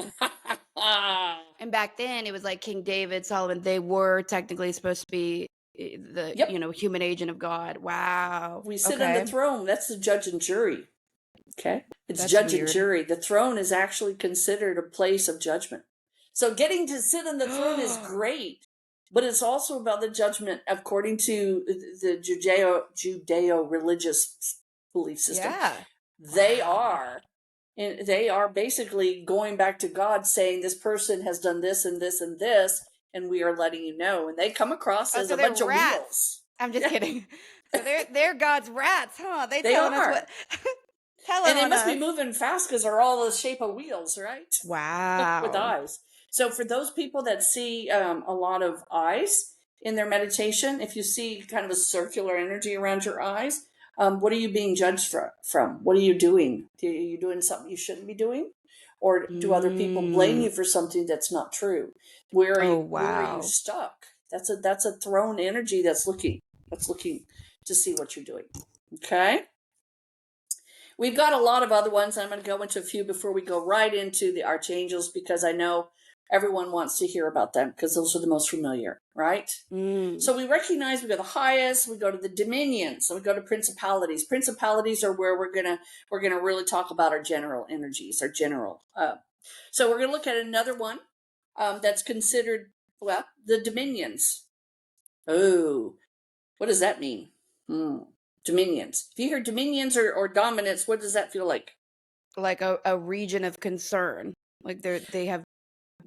And back then, it was like King David, Solomon. They were technically supposed to be the Yep. human agent of God. Wow. We sit on the Okay, throne. That's the judge and jury. Okay. It's that's judge and weird. jury. The throne is actually considered a place of judgment. So getting to sit on the throne is great, but it's also about the judgment according to the Judeo religious belief system. Yeah. They Wow. are and they are basically going back to God saying this person has done this and this and this, and we are letting you know. And they come across Oh, as so a they're bunch of rats. wheels. I'm just Yeah, kidding. So they're God's rats, huh? They they telling us what are. telling And they on must be us. moving fast because they're all the shape of wheels, right? With Wow. eyes. So for those people that see a lot of eyes in their meditation, if you see kind of a circular energy around your eyes, what are you being judged from? What are you doing? Are you doing something you shouldn't be doing? Or do other people blame Mm. you for something that's not true? Where Oh, are you wow. stuck? That's a thrown energy that's looking to see what you're doing. Okay? We've got a lot of other ones. I'm going to go into a few before we go right into the archangels because I know everyone wants to hear about them because those are the most familiar, right? Mm. So we recognize we go the highest, we go to the dominions, so we go to principalities. Principalities are where we're gonna really talk about our general energies, our general. So we're gonna look at another one that's considered the dominions. Oh, what does that mean? Dominions. If you hear dominions or dominance, what does that feel like? Like a region of concern. Like they have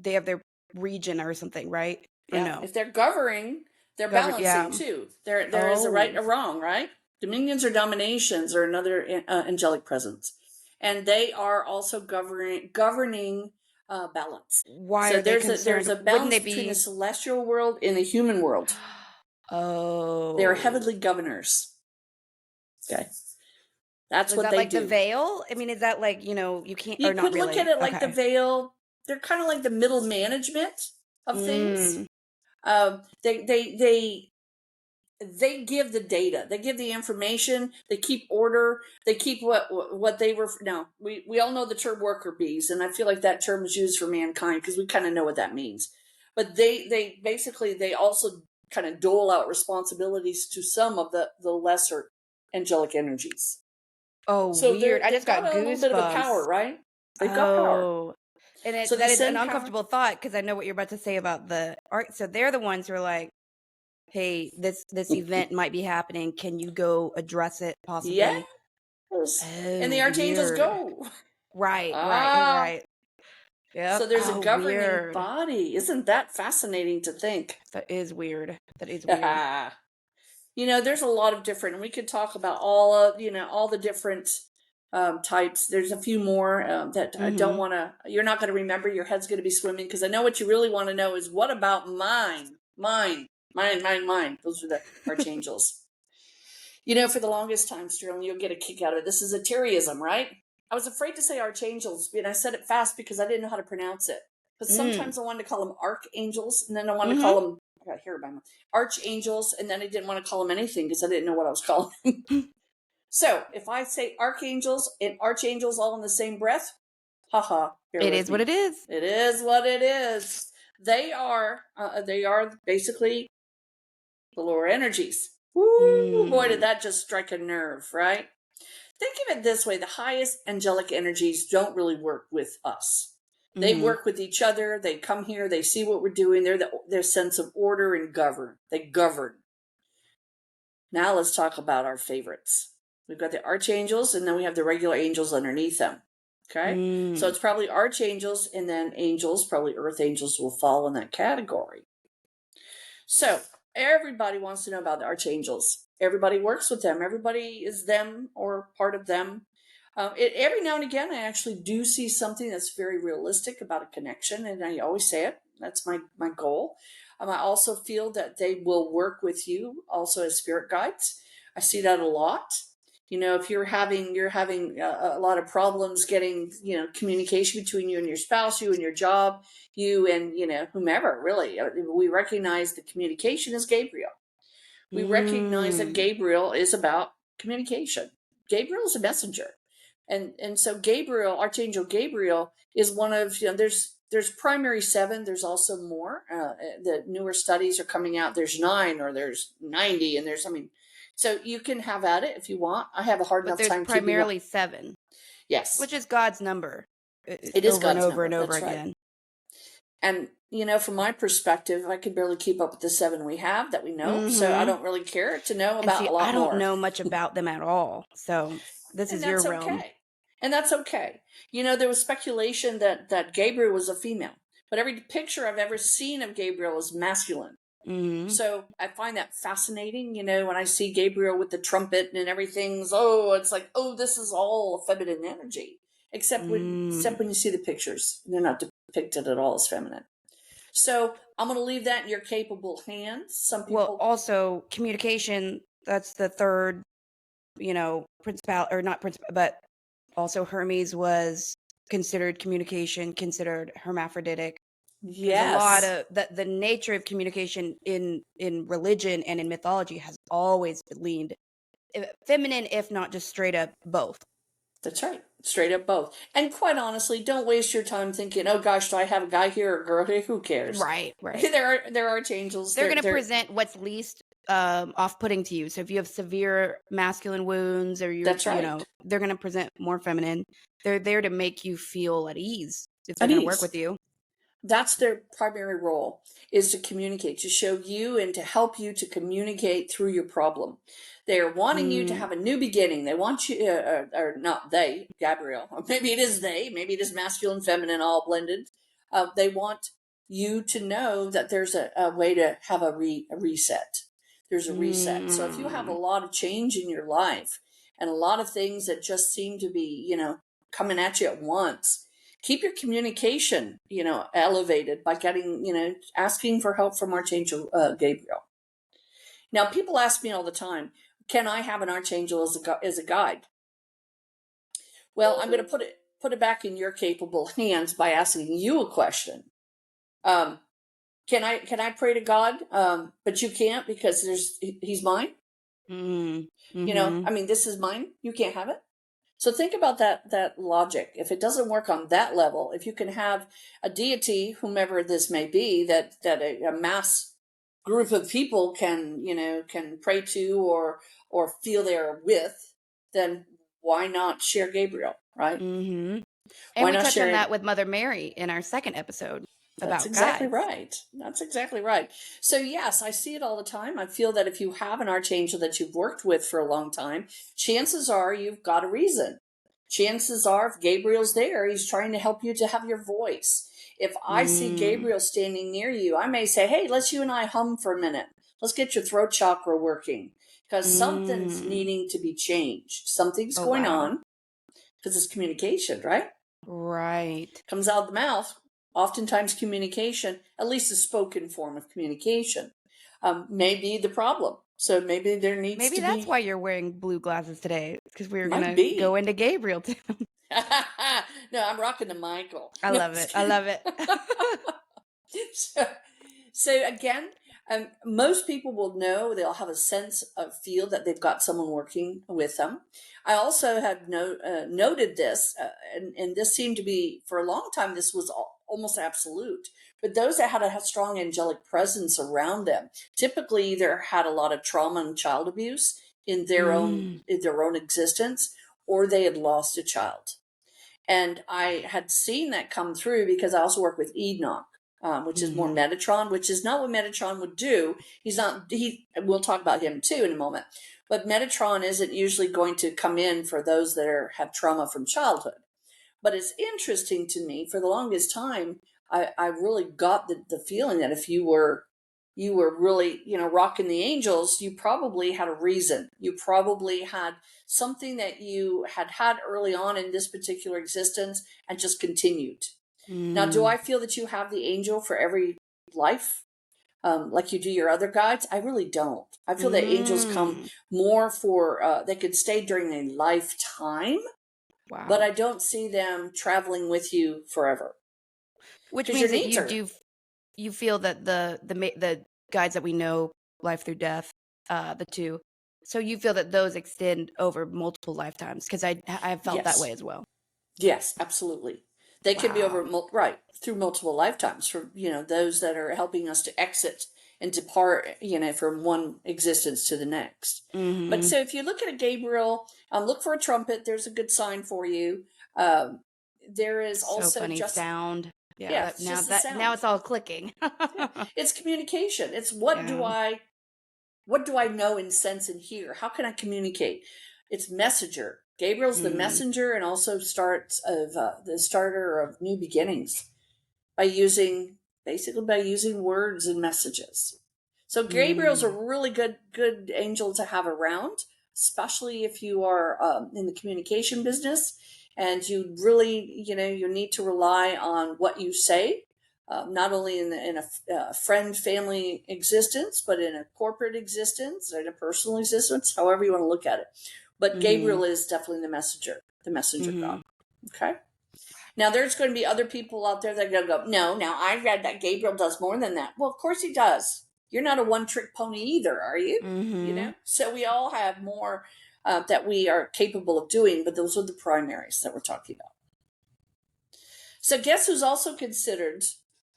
their region or something, right? Or Yeah. no? If they're governing, they're Govern. Yeah. balancing too. There is a right Oh. or wrong, right? Dominions or dominations are another angelic presence, and they are also governing balance. Why So are they there's concerned? a Wouldn't balance they between the be? celestial world and the human world. They are Oh. heavenly governors. Okay, that's Was what that they like the do. veil? I mean, is that like, you can't, or You not could look at really? it like the Okay. veil. They're kind of like the middle management of things. Mm. They give the data, they give the information, they keep order, they keep what they were. Now we all know the term worker bees, and I feel like that term is used for mankind because we kind of know what that means. But they basically they also kind of dole out responsibilities to some of the lesser angelic energies. Oh, So weird. I they've just got got a little bit of a power, goosebumps. right? They've got power. Oh. And So they that is an send power. uncomfortable thought because I know what you're about to say about the art. So they're the ones who are like, hey, this event might be happening. Can you go address it Yes. possibly? And Oh, the archangels weird. go. Right, right, Ah, right. so Yep. there's a Oh, governing weird. body. Isn't that fascinating to think? That is weird. That is weird. There's a lot of different, and we could talk about all the different types. There's a few more that I don't Mm-hmm. want to, you're not going to remember. Your head's going to be swimming because I know what you really want to know is what about mine? Mine. Those are the archangels. For the longest time, Sterling, you'll get a kick out of it. This is a Terryism, right? I was afraid to say archangels, and I said it fast because I didn't know how to pronounce it. Because sometimes I wanted to call them archangels, and then I wanted to call them, I got hair by my archangels, and then I didn't want to call them anything because I didn't know what I was calling them. So if I say archangels and archangels all in the same breath, haha, bear It with is me. what it is. It is what it is. They are basically the lower energies. Woo, boy, did that just strike a nerve, right? Think of it this way: the highest angelic energies don't really work with us. They work with each other. They come here. They see what we're doing. They're their sense of order and govern. They govern. Now let's talk about our favorites. We've got the archangels, and then we have the regular angels underneath them. Okay? So it's probably archangels, and then angels, probably earth angels, will fall in that category. So everybody wants to know about the archangels. Everybody works with them. Everybody is them or part of them. Every now and again, I actually do see something that's very realistic about a connection, and I always say it. That's my goal. I also feel that they will work with you also as spirit guides. I see that a lot. You know, if you're having a lot of problems getting, communication between you and your spouse, you and your job, you and, whomever, really. We recognize the communication is Gabriel. We recognize that Gabriel is about communication. Gabriel is a messenger. And so Gabriel, Archangel Gabriel, is one of, there's primary 7. There's also more. The newer studies are coming out. There's 9 or there's 90, and so you can have at it if you want. I have a hard enough time keeping up. But there's primarily 7. Yes. Which is God's number. It is God's number. And over That's again. Right. And, from my perspective, I can barely keep up with the 7 we have that we know. So I don't really care to know about a lot more. I don't know much about them at all. So this is your realm. Okay. And that's okay. There was speculation that Gabriel was a female, but every picture I've ever seen of Gabriel is masculine. So I find that fascinating, when I see Gabriel with the trumpet and everything's, it's like, this is all feminine energy, except when you see the pictures. They're not depicted at all as feminine. So I'm going to leave that in your capable hands. Some people. Well, also communication, that's the third, principal, or not principal, but also Hermes was considered communication, considered hermaphroditic. Yes. There's a lot of the nature of communication in religion and in mythology has always leaned feminine, if not just straight up both. That's right. Straight up both. And quite honestly, don't waste your time thinking, oh gosh, do I have a guy here or a girl here? Who cares? Right. There are archangels. They're going to present what's least off-putting to you. So if you have severe masculine wounds, or you're, that's right. They're going to present more feminine. They're there to make you feel at ease if they're going to work with you. That's their primary role, is to communicate, to show you and to help you to communicate through your problem. They're wanting you to have a new beginning. They want you, or not they, Gabriel, or maybe it is they, maybe it is masculine, feminine, all blended. They want you to know that there's a way to have a reset. There's a reset. So if you have a lot of change in your life and a lot of things that just seem to be, coming at you at once, keep your communication, elevated by getting, asking for help from Archangel Gabriel. Now, people ask me all the time, can I have an archangel as a guide? Well, I'm going to put it back in your capable hands by asking you a question. Can I pray to God? But you can't because he's mine. This is mine. You can't have it. So think about that logic. If it doesn't work on that level, if you can have a deity, whomever this may be, that a mass group of people can pray to or feel they're with, then why not share Gabriel, right? And we touched on that with Mother Mary in our second episode. That's exactly right. That's exactly right. So yes, I see it all the time. I feel that if you have an archangel that you've worked with for a long time, chances are you've got a reason. Chances are if Gabriel's there, he's trying to help you to have your voice. If I see Gabriel standing near you, I may say, hey, let's you and I hum for a minute. Let's get your throat chakra working because something's needing to be changed. Something's going on because it's communication, right? Right. Comes out of the mouth. Oftentimes communication, at least a spoken form of communication, may be the problem. So maybe there needs to be... Maybe that's why you're wearing blue glasses today, because we were going to go into Gabriel too. No, I'm rocking the Michael. I No, love it. I love it. so, so again, most people will know, they'll have a sense of feel that they've got someone working with them. I also have noted this, and this seemed to be for a long time, this was almost absolute. But those that had a strong angelic presence around them typically either had a lot of trauma and child abuse in their Mm. own existence, or they had lost a child. And I had seen that come through because I also work with Enoch, which is more Mhm. Metatron, which is not what Metatron would do. He's not, we'll talk about him too in a moment. But Metatron isn't usually going to come in for those that have trauma from childhood. But it's interesting to me, for the longest time, I really got the feeling that if you were really, rocking the angels, you probably had a reason. You probably had something that you had early on in this particular existence and just continued. Now, do Mm. I feel that you have the angel for every life? Like you do your other guides? I really don't. I feel that angels come Mm. more for, they could stay during a lifetime, but Wow. I don't see them traveling with you forever Which because your means that needs are, you feel that the guides that we know, life through death, the two, so you feel that those extend over multiple lifetimes, because I've felt that way yes. as well. Yes, absolutely. They can be over Wow. right through multiple lifetimes for those that are helping us to exit and depart from one existence to the next. But Mhm. so if you look at a Gabriel, look for a trumpet. There's a good sign for you. Um, there is So also funny just sound. Yeah, yeah, it's just the now sound. it's all clicking. Yeah, it's communication. It's Yeah. what do I know and sense and hear? How can I communicate? It's messenger. Gabriel's the Mm. messenger and also the starter of new beginnings by using by using words and messages. So Gabriel's a Mm. really good angel to have around, especially if you are in the communication business and you really you need to rely on what you say, not only in a friend family existence, but in a corporate existence or in a personal existence, however you want to look at it. But Mhm. Gabriel is definitely the messenger god. Mhm. Okay. Now, there's going to be other people out there that are going to go, no, now I read that Gabriel does more than that. Well, of course he does. You're not a one trick pony either, are you? Mhm. So we all have more that we are capable of doing, but those are the primaries that we're talking about. So, guess who's also considered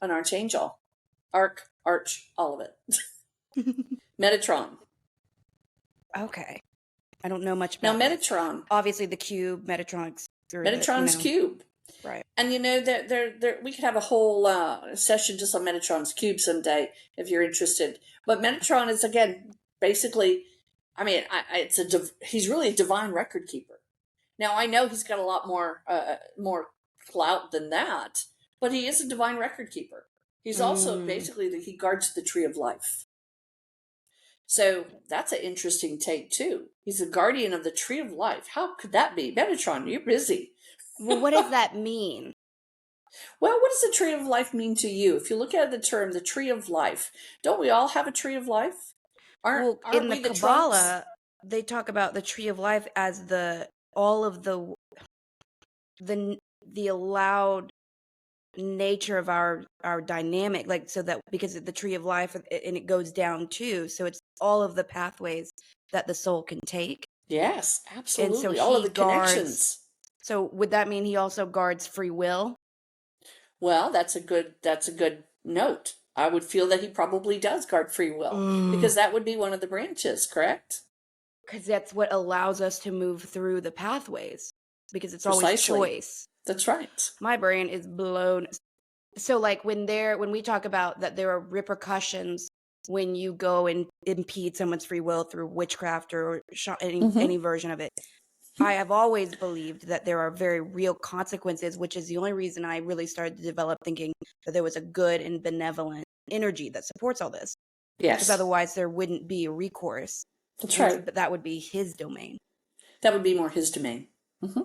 an archangel? All of it. Metatron. Okay. I don't know much Now, about this. Metatron, Obviously, the cube, Metatron's, or Metatron's cube. right. And we could have a whole session just on Metatron's cube someday if you're interested. But Metatron is again basically, I mean, he's really a divine record keeper. Now I know he's got a lot more clout than that, but he is a divine record keeper. He's also Mm. basically he guards the tree of life. So that's an interesting take too. He's a guardian of the tree of life. How could that be? Metatron, you're busy. Well, what does that mean? Well, what does the tree of life mean to you? If you look at the term, the tree of life, don't we all have a tree of life? Aren't Well, aren't in the we the trunks? Kabbalah, they talk about the tree of life as the all of the allowed nature of our dynamic, like, so that because the tree of life, and it goes down too, so it's all of the pathways that the soul can take. Yes, And so absolutely. All of he the guards, connections. so would that mean he also guards free will? Well, that's a good note. I would feel that he probably does guard free will because that would be one of the branches, correct? Because that's what allows us to move through the pathways, because it's always Precisely. choice. That's right. My brain is blown. So, like, when we talk about that there are repercussions when you go and impede someone's free will through witchcraft or any Mm-hmm. version of it, I have always believed that there are very real consequences, which is the only reason I really started to develop thinking that there was a good and benevolent energy that supports all this, because Yes, otherwise there wouldn't be a recourse, that's and right. but that would be his domain. That would be more his domain. Mm-hmm.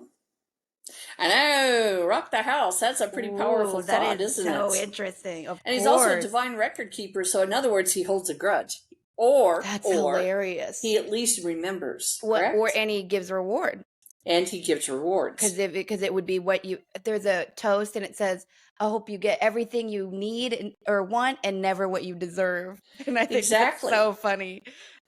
I know, rock the house. That's a pretty powerful Ooh, that thought, is isn't so it? interesting. Of And he's also a course. divine record keeper, so in other words, he holds a grudge. Or That's or hilarious. he at least remembers, What, or correct? and he gives reward. And he gives rewards. Because it would be what you there's a toast and it says, "I hope you get everything you need or want and never what you deserve." And I think that's Exactly. so funny.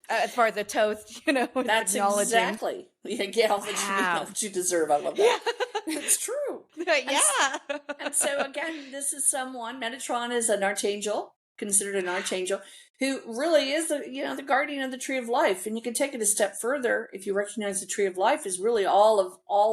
As far as a toast, it's That's acknowledging. exactly. Yeah, get all that you need, not Wow. what you deserve. I love Yeah. that. It's true. And Yeah. And so again, this is someone, Metatron is an archangel, considered an archangel, who really is the guardian of the tree of life. And you can take it a step further if you recognize the tree of life is really all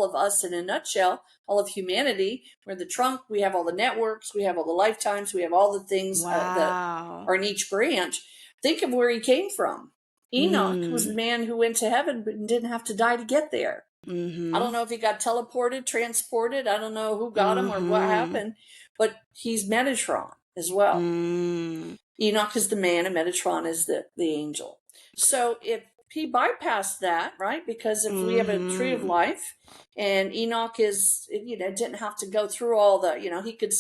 of us in a nutshell, all of humanity. We're the trunk, we have all the networks, we have all the lifetimes, we have all the things that Wow. are in each branch. Think of where he came from. Enoch was the Mm. man who went to heaven but didn't have to die to get there. I don't Mhm. know if he got teleported, transported. I don't know who got him or what Mhm. happened, but he's Metatron as well. Mm. Enoch is the man and Metatron is the angel. So if he bypassed that, right? Because if we have a tree of Mhm. life and Enoch didn't have to go through all he could,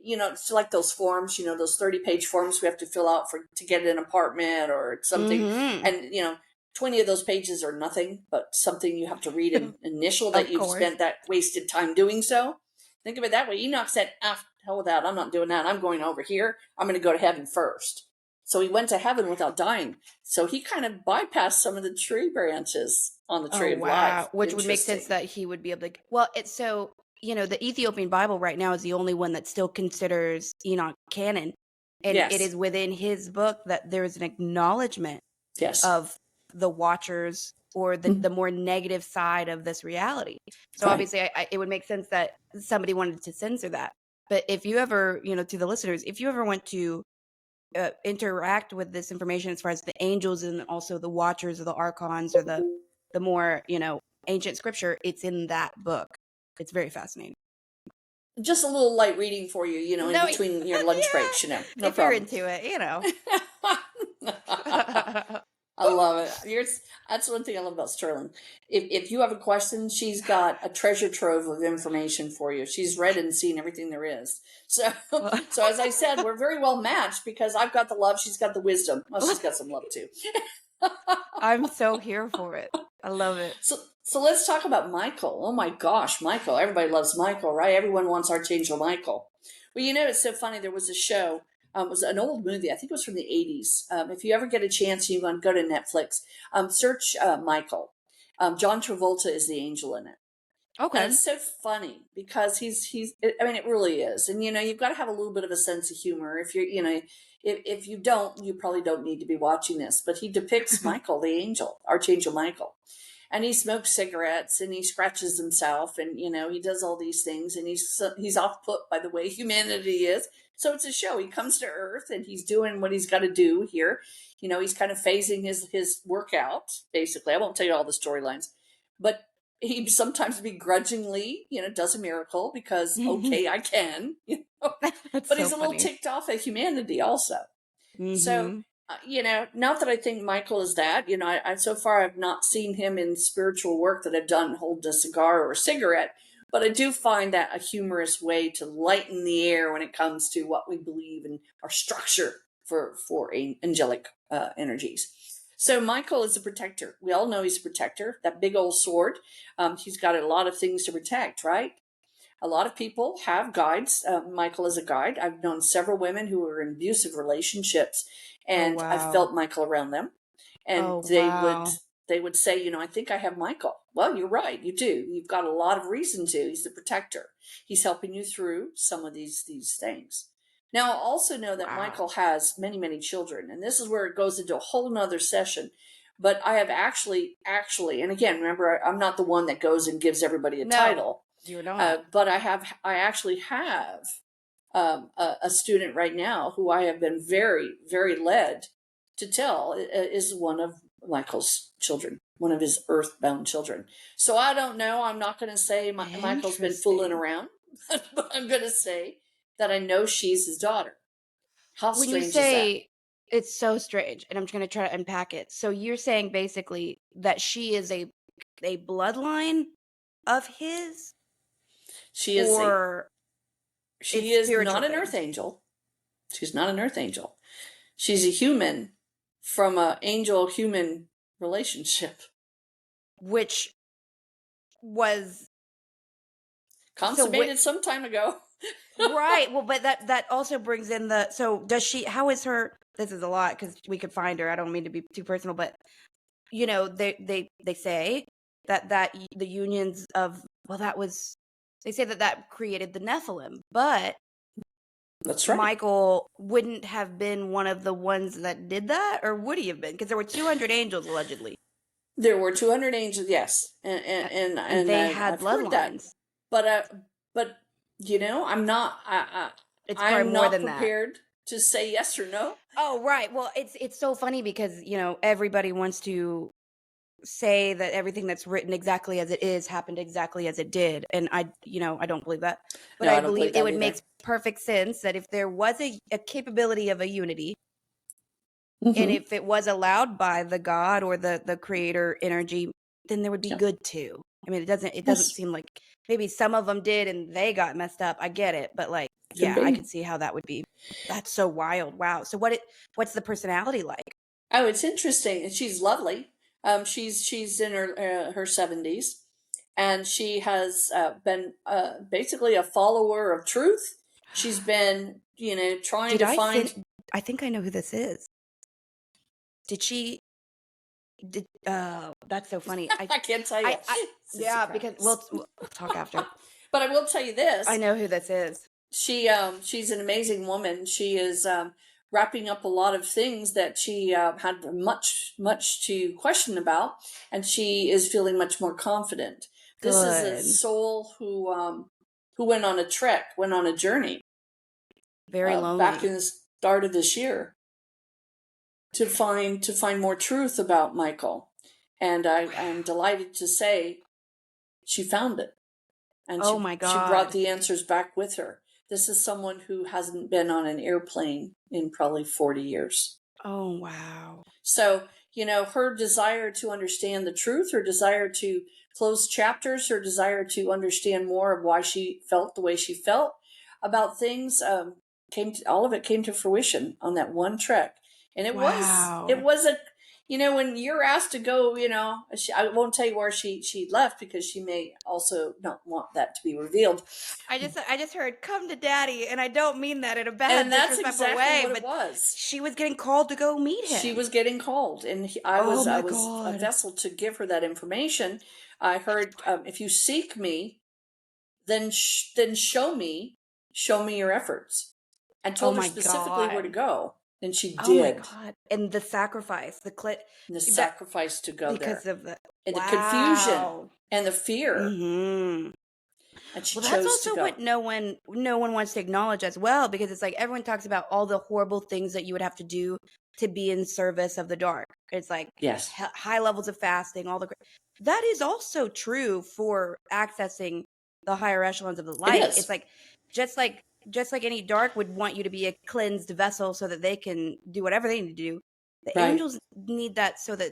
it's like those forms, those 30-page forms we have to fill out to get an apartment or something. Mhm. And, 20 of those pages are nothing but something you have to read and initial that Of you've course. spent that wasted time doing so. Think of it that way. Enoch said, hell with that. I'm not doing that. I'm going over here. I'm going to go to heaven first. So he went to heaven without dying. So he kind of bypassed some of the tree branches on the Oh, tree of life. wow. Which would make sense Interesting. that he would be able to well, it's so, the Ethiopian Bible right now is the only one that still considers Enoch canon, and it Yes. is within his book that there is an acknowledgement Yes. of the watchers or Mhm. the more negative side of this reality. So Right. obviously, it would make sense that somebody wanted to censor that. But if you ever, to the listeners, if you ever went to interact with this information as far as the angels and also the watchers or the archons or the more ancient scripture, it's in that book. It's very fascinating. Just a little light reading for you, in No, between your lunch breaks, yeah, no if you're problem. into it, I love it. That's one thing I love about Sterling. If you have a question, she's got a treasure trove of information for you. She's read and seen everything there is. So, Well, so as I said, we're very well matched because I've got the love, she's got the wisdom. Well, she's got some love too. I'm so here for it. I love it. So let's talk about Michael. Oh my gosh, Michael. Everybody loves Michael, right? Everyone wants Archangel Michael. Well, it's so funny. There was a show. It was an old movie. I think it was from the 80s. If you ever get a chance, you want to go to Netflix, search Michael. John Travolta is the angel in it. And Okay. it's so funny because I mean, it really is. And, you've got to have a little bit of a sense of humor. If you don't, you probably don't need to be watching this. But he depicts Michael, the angel, Archangel Michael, and he smokes cigarettes and he scratches himself and he does all these things and he's off put by the way humanity is. So it's a show. He comes to earth and he's doing what he's got to do here. He's kind of phasing his workout basically. I won't tell you all the storylines, but he sometimes begrudgingly does a miracle because okay, I can. That's But so he's a little funny. ticked off at humanity also. So, Mhm. not that I think Michael is that. I so far I've not seen him in spiritual work that I've done holding a cigar or a cigarette, but I do find that a humorous way to lighten the air when it comes to what we believe in our structure for angelic energies. So Michael is a protector. We all know he's a protector. That big old sword. He's got a lot of things to protect, right? A lot of people have guides. Michael is a guide. I've known several women who were in abusive relationships, Oh, and I wow. felt Michael around them. And Oh, they would wow. they would say, I think I have Michael. Well, you're right, you do. You've got a lot of reason to. He's the protector. He's helping you through some of these things. Now, also know that Wow. Michael has many, many children, and this is where it goes into a whole nother session. But I have actually, and again, remember, I'm not the one that goes and gives everybody a No, title. you're not. But I actually have a student right now who I have been very, very led to tell is one of Michael's children, one of his earthbound children. So I don't know. I'm not going to say Michael's been fooling Interesting. around, but I'm going to say that I know she's his daughter. How When you strange is that? say it's so strange, and I'm gonna try to unpack it. So you're saying basically that she is a bloodline of his, She is a or she it's is spiritual not an earth things, angel. She's not an earth angel. She's a human from a angel human relationship. which was consummated some time ago. Right. Well, but that also brings in the, so does she, how is her, this is a lot because we could find her. I don't mean to be too personal, but they say that the unions of, well, that was, they say that created the Nephilim, but That's right. Michael wouldn't have been one of the ones that did that, or would he have been? Because there were 200 angels allegedly. There were 200 angels, yes, and they had I've heard that. bloodlines. But I'm not. It's probably I'm more not than that. prepared to say yes or no. Oh, right. Well, it's so funny because everybody wants to say that everything that's written exactly as it is happened exactly as it did, and I don't believe that, but No, I I don't believe believe it would that make either. perfect sense that if there was a capability of a unity, and Mhm. if it was allowed by the God or the creator energy, then there would be Yeah. good too. I mean, it doesn't Yes. seem like, maybe some of them did and they got messed up. I get it, but like, Could yeah, I be. could see how that would be. That's so wild. Wow. So what's the personality like? Oh, it's interesting. And she's lovely. She's in her 70s, and she has been basically a follower of truth. She's been, trying Did to I find. send? I think I know who this is. Did she? Did That's so funny. I can't tell you. It's a Yeah, because surprise. we'll talk after. But I will tell you this. I know who this is. She's an amazing woman. She is wrapping up a lot of things that she had much to question about, and she is feeling much more confident. This is a Good. soul who went on a trek, went on a journey, Very lonely. back in the start of this year, to find more truth about Michael, and I'm delighted to say she found it, and Oh my she brought God. the answers back with her. This is someone who hasn't been on an airplane in probably 40 years. Oh wow. So, her desire to understand the truth, her desire to close chapters, her desire to understand more of why she felt the way she felt about things, all of it came to fruition on that one trek. And it Wow. was a, when you're asked to go, I won't tell you where she left, because she may also not want that to be revealed. I just heard "come to daddy," and I don't mean that in a bad, And that's disrespectful exactly way, what but it was. she was getting called to go meet him. She was getting called, and I Oh was my a God. vessel to give her that information. I heard, if you seek me, then show me your efforts, and Oh told her my specifically where to God. go. And she Oh my did. God. And the sacrifice, And the that sacrifice to go because there, of the and the confusion wow. and the fear, Mm-hmm. and she Well, that's chose to also go. what no one wants to acknowledge as well, because it's like everyone talks about all the horrible things that you would have to do to be in service of the dark. It's like Yes. high levels of fasting, all the that is also true for accessing the higher echelons of the light. is. It's like just like any dark would want you to be a cleansed vessel so that they can do whatever they need to do. The Right. angels need that so that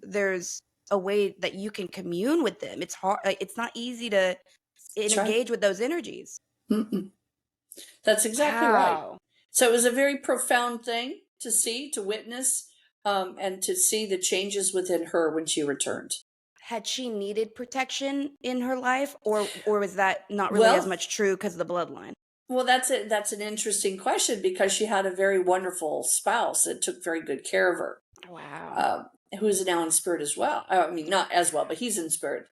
there's a way that you can commune with them. It's hard. It's not easy to That's right. engage with those energies. Mm-mm. That's exactly right. Wow. So it was a very profound thing to see, to witness, and to see the changes within her when she returned. Had she needed protection in her life, or was that not really as Well, much true because of the bloodline? well, that's it. That's an interesting question, because she had a very wonderful spouse that took very good care of her, Wow. who's now in spirit as well. I mean, not as well, but he's in spirit,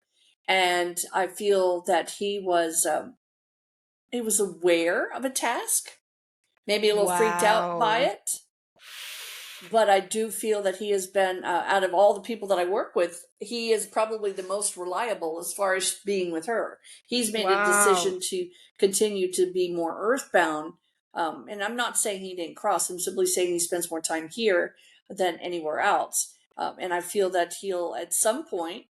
and I feel that he was aware of a task, maybe a little freaked out by Wow. it. But I do feel that he has been, out of all the people that I work with, he is probably the most reliable as far as being with her. He's made a decision to continue to be more earthbound. And I'm not saying he didn't cross. I'm simply saying he spends more time here than anywhere else. And I feel that he'll, at some point,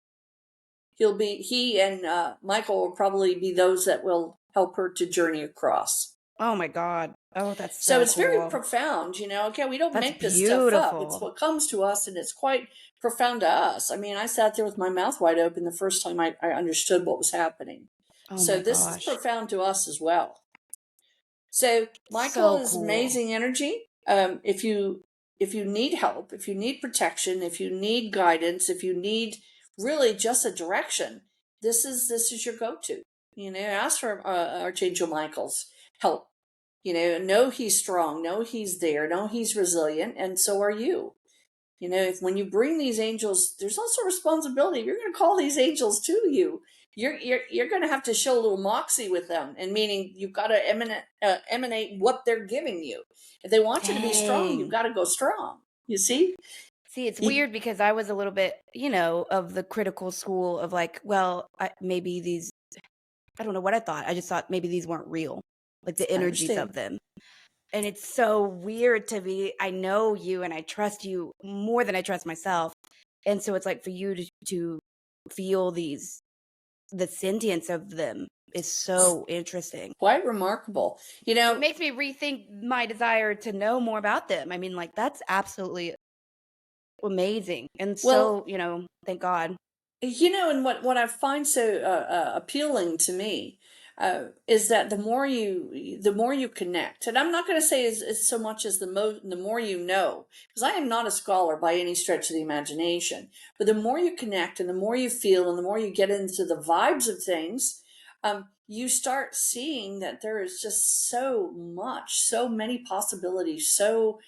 he and Michael will probably be those that will help her to journey across. Oh my God. Oh, that's So so it's very cool. profound, Okay, we don't That's make this stuff up. It's beautiful. what comes to us, and it's quite profound to us. I mean, I sat there with my mouth wide open the first time I understood what was happening. Oh So my this is gosh. profound to us as well. So Michael So is cool. amazing energy. If you need help, if you need protection, if you need guidance, if you need really just a direction, this is your go-to. Ask for Archangel Michael's help. Know he's strong, know he's there, know he's resilient, and so are you. When you bring these angels, there's also responsibility. You're going to call these angels to you. You're going to have to show a little moxie with them, and meaning you've got to emanate what they're giving you. If they want you to be strong, you've got to go strong. You see? See, it's weird because I was a little bit, of the critical school of like, well, maybe these, I don't know what I thought. I just thought maybe these weren't real, like the energies of them. And it's so weird to be, I know you and I trust you more than I trust myself. And so it's like for you to feel the sentience of them is so interesting. Quite remarkable. It makes me rethink my desire to know more about them. I mean, like, that's absolutely amazing. And so, thank God. And what I find so appealing to me is that the more you connect, and I'm not going to say is so much as the more you know, because I am not a scholar by any stretch of the imagination, but the more you connect and the more you feel and the more you get into the vibes of things, you start seeing that there is just so many possibilities, so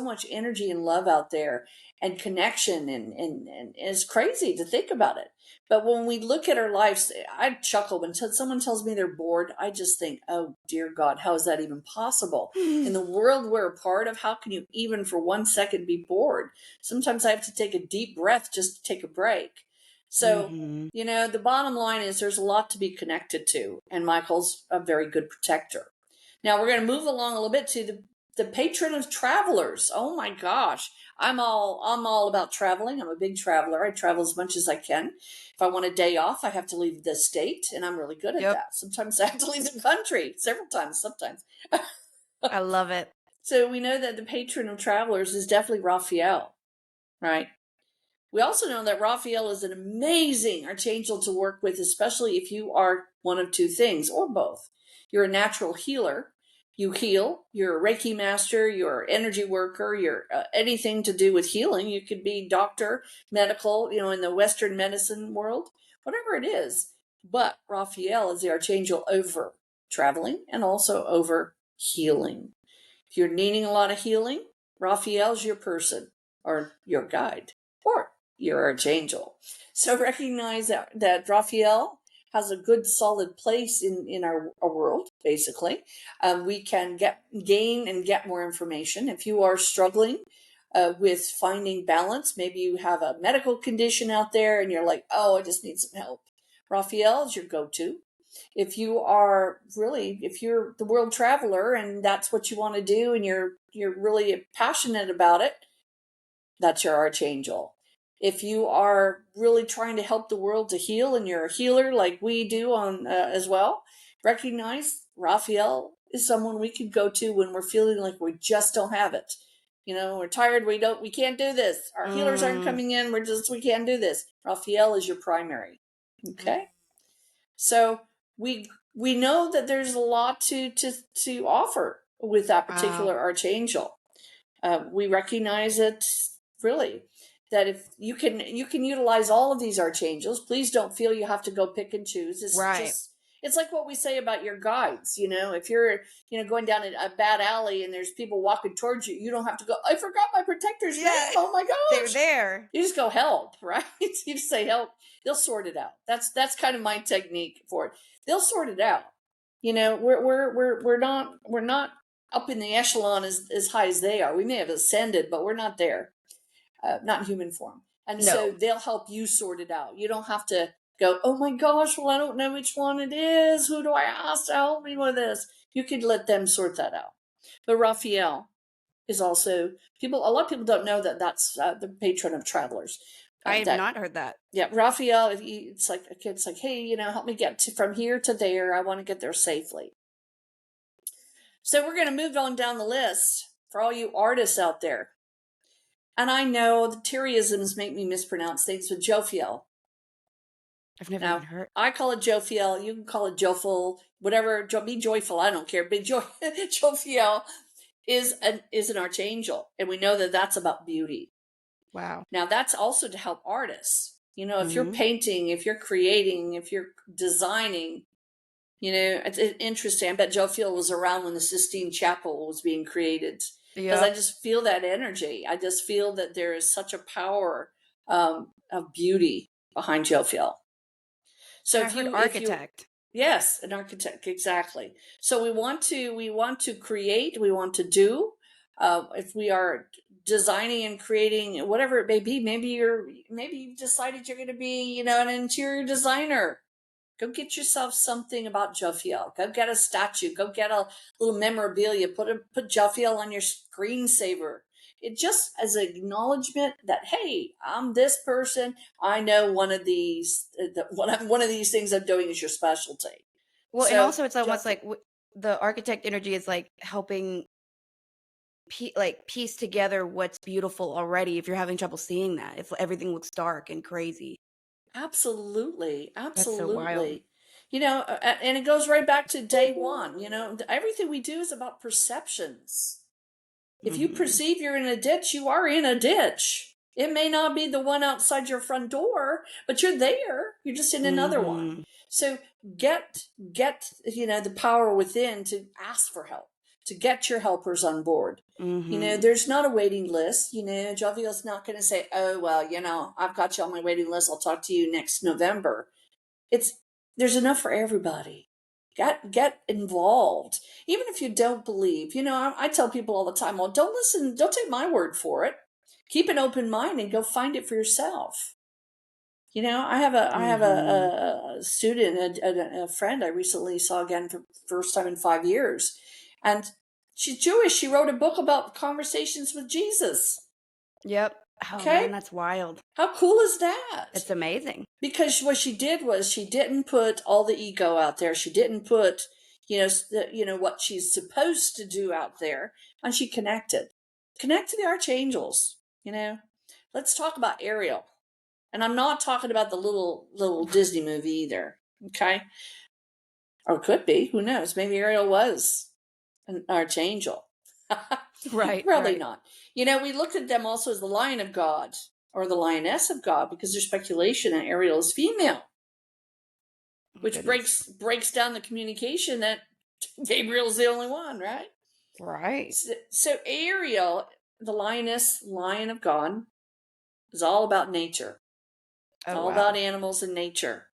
much energy and love out there and connection, and it's crazy to think about it. But when we look at our lives, I chuckle when someone tells me they're bored. I just think, oh dear God, how is that even possible? In the world we're a part of, how can you even for 1 second be bored? Sometimes I have to take a deep breath just to take a break. So, the bottom line is there's a lot to be connected to, and Michael's a very good protector. Now we're going to move along a little bit to the patron of travelers. Oh my gosh. I'm all about traveling. I'm a big traveler. I travel as much as I can. If I want a day off, I have to leave the state, and I'm really good at that. Sometimes I have to leave the country, several times, sometimes. I love it. So we know that the patron of travelers is definitely Raphael, right? We also know that Raphael is an amazing archangel to work with, especially if you are one of two things or both. You're a natural healer. You heal. You're a Reiki master. You're an energy worker. You're anything to do with healing. You could be doctor, medical, in the Western medicine world, whatever it is. But Raphael is the archangel over traveling and also over healing. If you're needing a lot of healing, Raphael's your person or your guide or your archangel. So recognize that Raphael has a good solid place in our world, basically. We can gain and get more information. If you are struggling with finding balance, maybe you have a medical condition out there and you're like, oh, I just need some help. Raphael is your go-to. If you're the world traveler and that's what you want to do and you're really passionate about it, that's your archangel. If you are really trying to help the world to heal and you're a healer like we do on as well, recognize Raphael is someone we could go to when we're feeling like we just don't have it. We're tired. We can't do this. Our healers aren't coming in. We can't do this. Raphael is your primary. Okay. So we know that there's a lot to offer with that particular archangel. We recognize it really that if you can utilize all of these archangels. Please don't feel you have to go pick and choose. It's like what we say about your guides. If you're going down a bad alley and there's people walking towards you, you don't have to go, I forgot my protector's name. Oh my gosh, they're there. You just go help, right? You just say help. They'll sort it out. That's kind of my technique for it. They'll sort it out. We're not up in the echelon as high as they are. We may have ascended, but we're not there. Not in human form. And so they'll help you sort it out. You don't have to go, oh my gosh, well, I don't know which one it is. Who do I ask to help me with this? You could let them sort that out. But Raphael is also, a lot of people don't know that that's the patron of travelers. I have not heard that. Yeah, Raphael, it's like a kid's like, hey, help me get from here to there. I want to get there safely. So we're going to move on down the list for all you artists out there. And I know the Terryisms make me mispronounce things with Jophiel. I've never even heard. I call it Jophiel. You can call it Joful, whatever. Be joyful. I don't care. But Jophiel is an archangel, and we know that that's about beauty. Wow. Now that's also to help artists. If you're painting, if you're creating, if you're designing, it's interesting. I bet Joe Field was around when the Sistine Chapel was being created, because I Yep. just feel that energy. I just feel that there is such a power of beauty behind Joe Field. So I heard architect. yes, an architect, exactly. So we want to create, we want to do. If we are designing and creating, whatever it may be, maybe you've decided you're going to be, an interior designer. Go get yourself something about Juffiel. Go get a statue. Go get a little memorabilia. Put Juffiel on your screensaver. It just as an acknowledgement that, hey, I'm this person. I know one of these. One of these things I'm doing is your specialty. Well, and So also it's almost like the architect energy is like helping piece together what's beautiful already if you're having trouble seeing that, if everything looks dark and crazy. absolutely, That's so wild. absolutely. And it goes right back to day one. Everything we do is about perceptions. If you Mhm. perceive you're in a ditch, you are in a ditch. It may not be the one outside your front door, but you're there. You're just in another one. Mhm. So get the power within to ask for help, to get your helpers on board. Mhm. There's not a waiting list. Jovial's not going to say, "Oh, well, I've got you on my waiting list. I'll talk to you next November." It's There's enough for everybody. Get involved, even if you don't believe. I tell people all the time, well, don't listen, don't take my word for it. Keep an open mind and go find it for yourself. Mhm. I have a student, a friend I recently saw again for the first time in 5 years, and she's Jewish. She wrote a book about conversations with Jesus. Yep. Oh Okay, man, that's wild. how cool is that? It's amazing. Because what she did was she didn't put all the ego out there. She didn't put what she's supposed to do out there, and she connect to the archangels. Let's talk about Ariel. And I'm not talking about the little Disney movie either. Okay, or could be, who knows? Maybe Ariel was an archangel. Right, Probably right. not. We looked at them also as the lion of God or the lioness of God, because there's speculation that Ariel is female, Oh, which goodness. breaks down the communication that Gabriel's the only one, right? Right. So Ariel, the lioness, lion of God, is all about nature. It's Oh all wow. about animals and nature.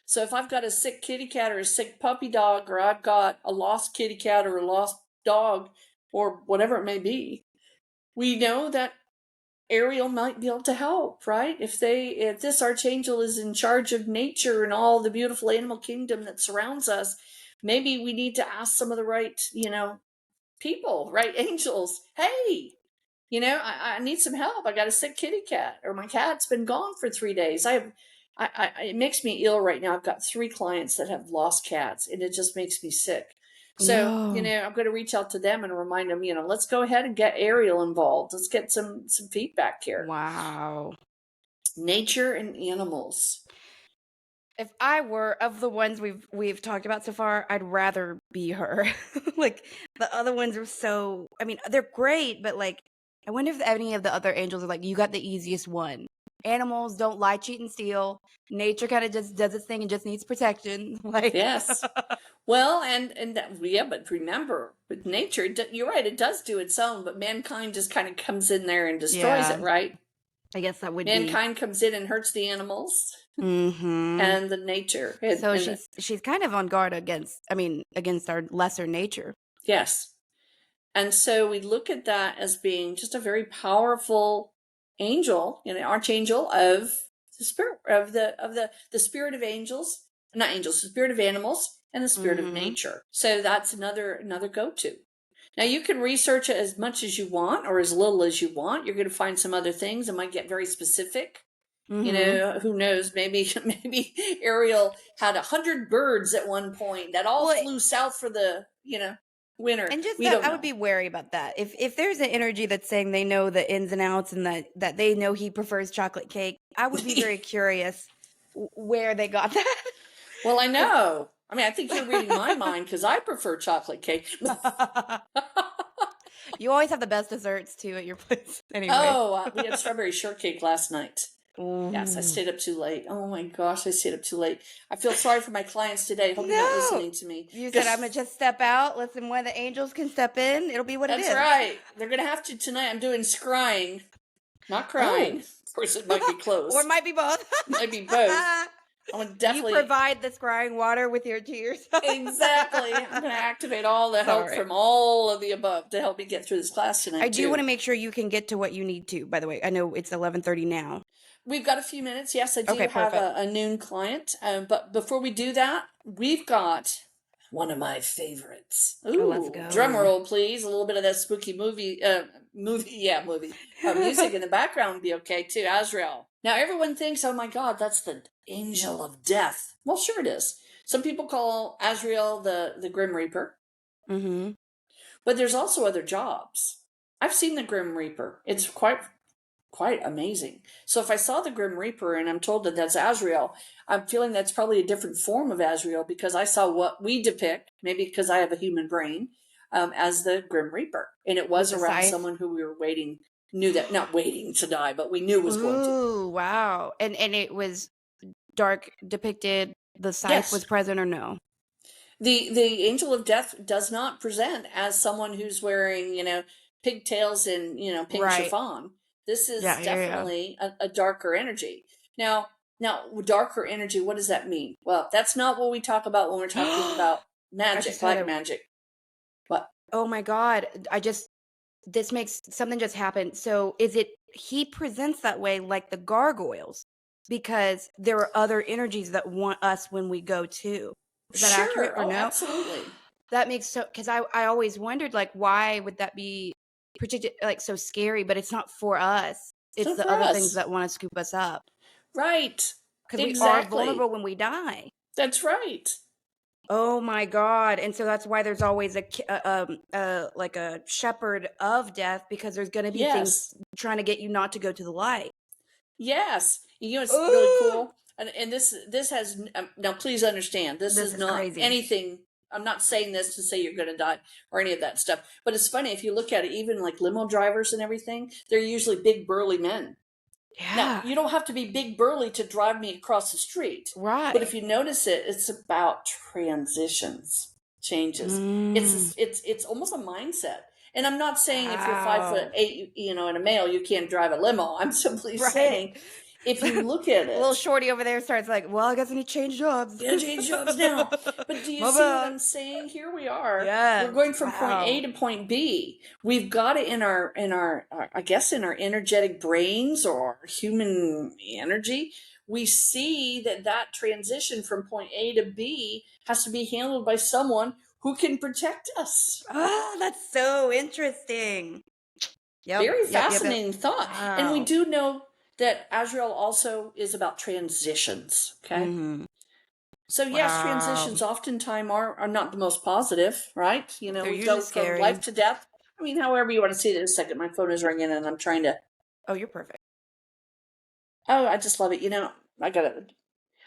So if I've got a sick kitty cat or a sick puppy dog, or I've got a lost kitty cat or a lost dog, or whatever it may be, we know that Ariel might be able to help, right? If this archangel is in charge of nature and all the beautiful animal kingdom that surrounds us, maybe we need to ask some of the right, people, right? Angels. Hey, I need some help. I got a sick kitty cat, or my cat's been gone for 3 days. It makes me ill right now. I've got 3 clients that have lost cats, and it just makes me sick. So, No. I'm going to reach out to them and remind them, let's go ahead and get Ariel involved. Let's get some feedback here. Wow. Nature and animals. If I were of the ones we've talked about so far, I'd rather be her. Like the other ones are so, I mean, they're great, but like I wonder if any of the other angels are like, you got the easiest one. Animals don't lie, cheat, and steal. Nature kind of just does its thing and just needs protection. Like Yes. Well, yeah, but remember, with nature, you're right, it does do its own, but mankind just kind of comes in there and destroys yeah, it, right? I guess that would be. Mankind comes in and hurts the animals Mm-hmm. and the nature. So she's kind of on guard against our lesser nature. Yes. And so we look at that as being just a very powerful angel, archangel of the spirit of the spirit of angels, not angels, the spirit of animals and the spirit of Mm-hmm. nature. So that's another go-to. Now you can research it as much as you want or as little as you want. You're going to find some other things that might get very specific. Mm-hmm. Who knows? Maybe Ariel had 100 birds at one point that all Well, flew south for the winter. and just We that, don't I would know. be wary about that. If there's an energy that's saying they know the ins and outs and that they know he prefers chocolate cake, I would be very curious where they got that. Well, I 'Cause know. I mean, I think you're reading my mind because I prefer chocolate cake. you always have the best desserts too at your place, anyway. Oh, we had strawberry shortcake last night. Yes, I Ooh. stayed up too late. Oh my gosh, I stayed up too late. I feel sorry for my clients today. Hope you're not No. listening to me. You said I'm gonna just step out. Listen, one of the angels can step in. It'll be what it That's is. right. They're gonna have to tonight. I'm doing scrying, not crying. Oh. Of course, it might be Or it close. might be both. Might be both. I'm gonna You definitely provide the scrying water with your tears. exactly. I'm gonna activate all the help Sorry. from all of the above to help me get through this class I tonight do want too. to make sure you can get to what you need to, by the way. I know it's 11:30 now. We've got a few minutes. Yes, I do Okay, have perfect. a noon client. But before we do that, we've got one of my favorites. Oh, let's Ooh, drum go. roll, please. A little bit of that spooky movie. Music in the background would be okay too. Azrael. Now everyone thinks, oh my God, that's the angel of death. Well, sure it is. Some people call Azrael the Grim Reaper, Mm-hmm. but there's also other jobs. I've seen the Grim Reaper. It's quite amazing. So if I saw the Grim Reaper and I'm told that that's Azrael, I'm feeling that's probably a different form of Azrael because I saw what we depict, maybe because I have a human brain, as the Grim Reaper. And it With was the around scythe. someone who we were knew that, not waiting to die, but we knew was going to. Ooh, wow. And it was dark depicted. The scythe Yes. was present or no? The angel of death does not present as someone who's wearing, pigtails and, pink Right. chiffon. This is Yeah, yeah, yeah. definitely a darker energy. Now, darker energy, what does that mean? Well, that's not what we talk about when we're talking about I magic, just had black a magic. What? oh my God. This makes something just happened. So is it he presents that way like the gargoyles because there are other energies that want us when we go too. Is that accurate Sure. or Oh, no? absolutely. That makes so because I always wondered like why would that be particular like so scary, but it's not for us. It's It's not the for other things us. that want to scoop us up Right. because we are Exactly. vulnerable when we die. That's right. Oh my God. And so that's why there's always like a shepherd of death because there's going to be things Yes. trying to get you not to go to the light. Yes, it's really Ooh, cool, and this has now. Please understand, this this is is not crazy. anything. I'm not saying this to say you're going to die or any of that stuff. But it's funny if you look at it, even like limo drivers and everything, they're usually big burly men. Now Yeah. you don't have to be big burly to drive me across the street, but if Right. you notice it, it's about transitions, changes. Mm, It's almost a mindset. And I'm not saying if you're five foot wow. eight, and a male, you can't drive a limo. I'm simply Right. saying if you look at Little it, shorty over there starts like, well, I guess I need to change jobs. yeah, change jobs now. But do you My see what bad. I'm saying? Here we are. We're Yes. going from point A Wow. to point B. We've got it in our I guess in our energetic brains or human energy. We see that transition from point A to B has to be handled by someone who can protect us. Oh, that's so interesting. Yep. Very Yep. Yep. Yep. fascinating thought. And we Wow. do know that Azrael also is about transitions. Okay. Hmm. So yes, Wow. transitions oftentimes are not the most positive, right? They're We usually go from scary. life to death. I mean, however you want to see it. In a second, my phone is ringing, and I'm trying to. Oh, you're perfect. Oh, I just love it. I gotta.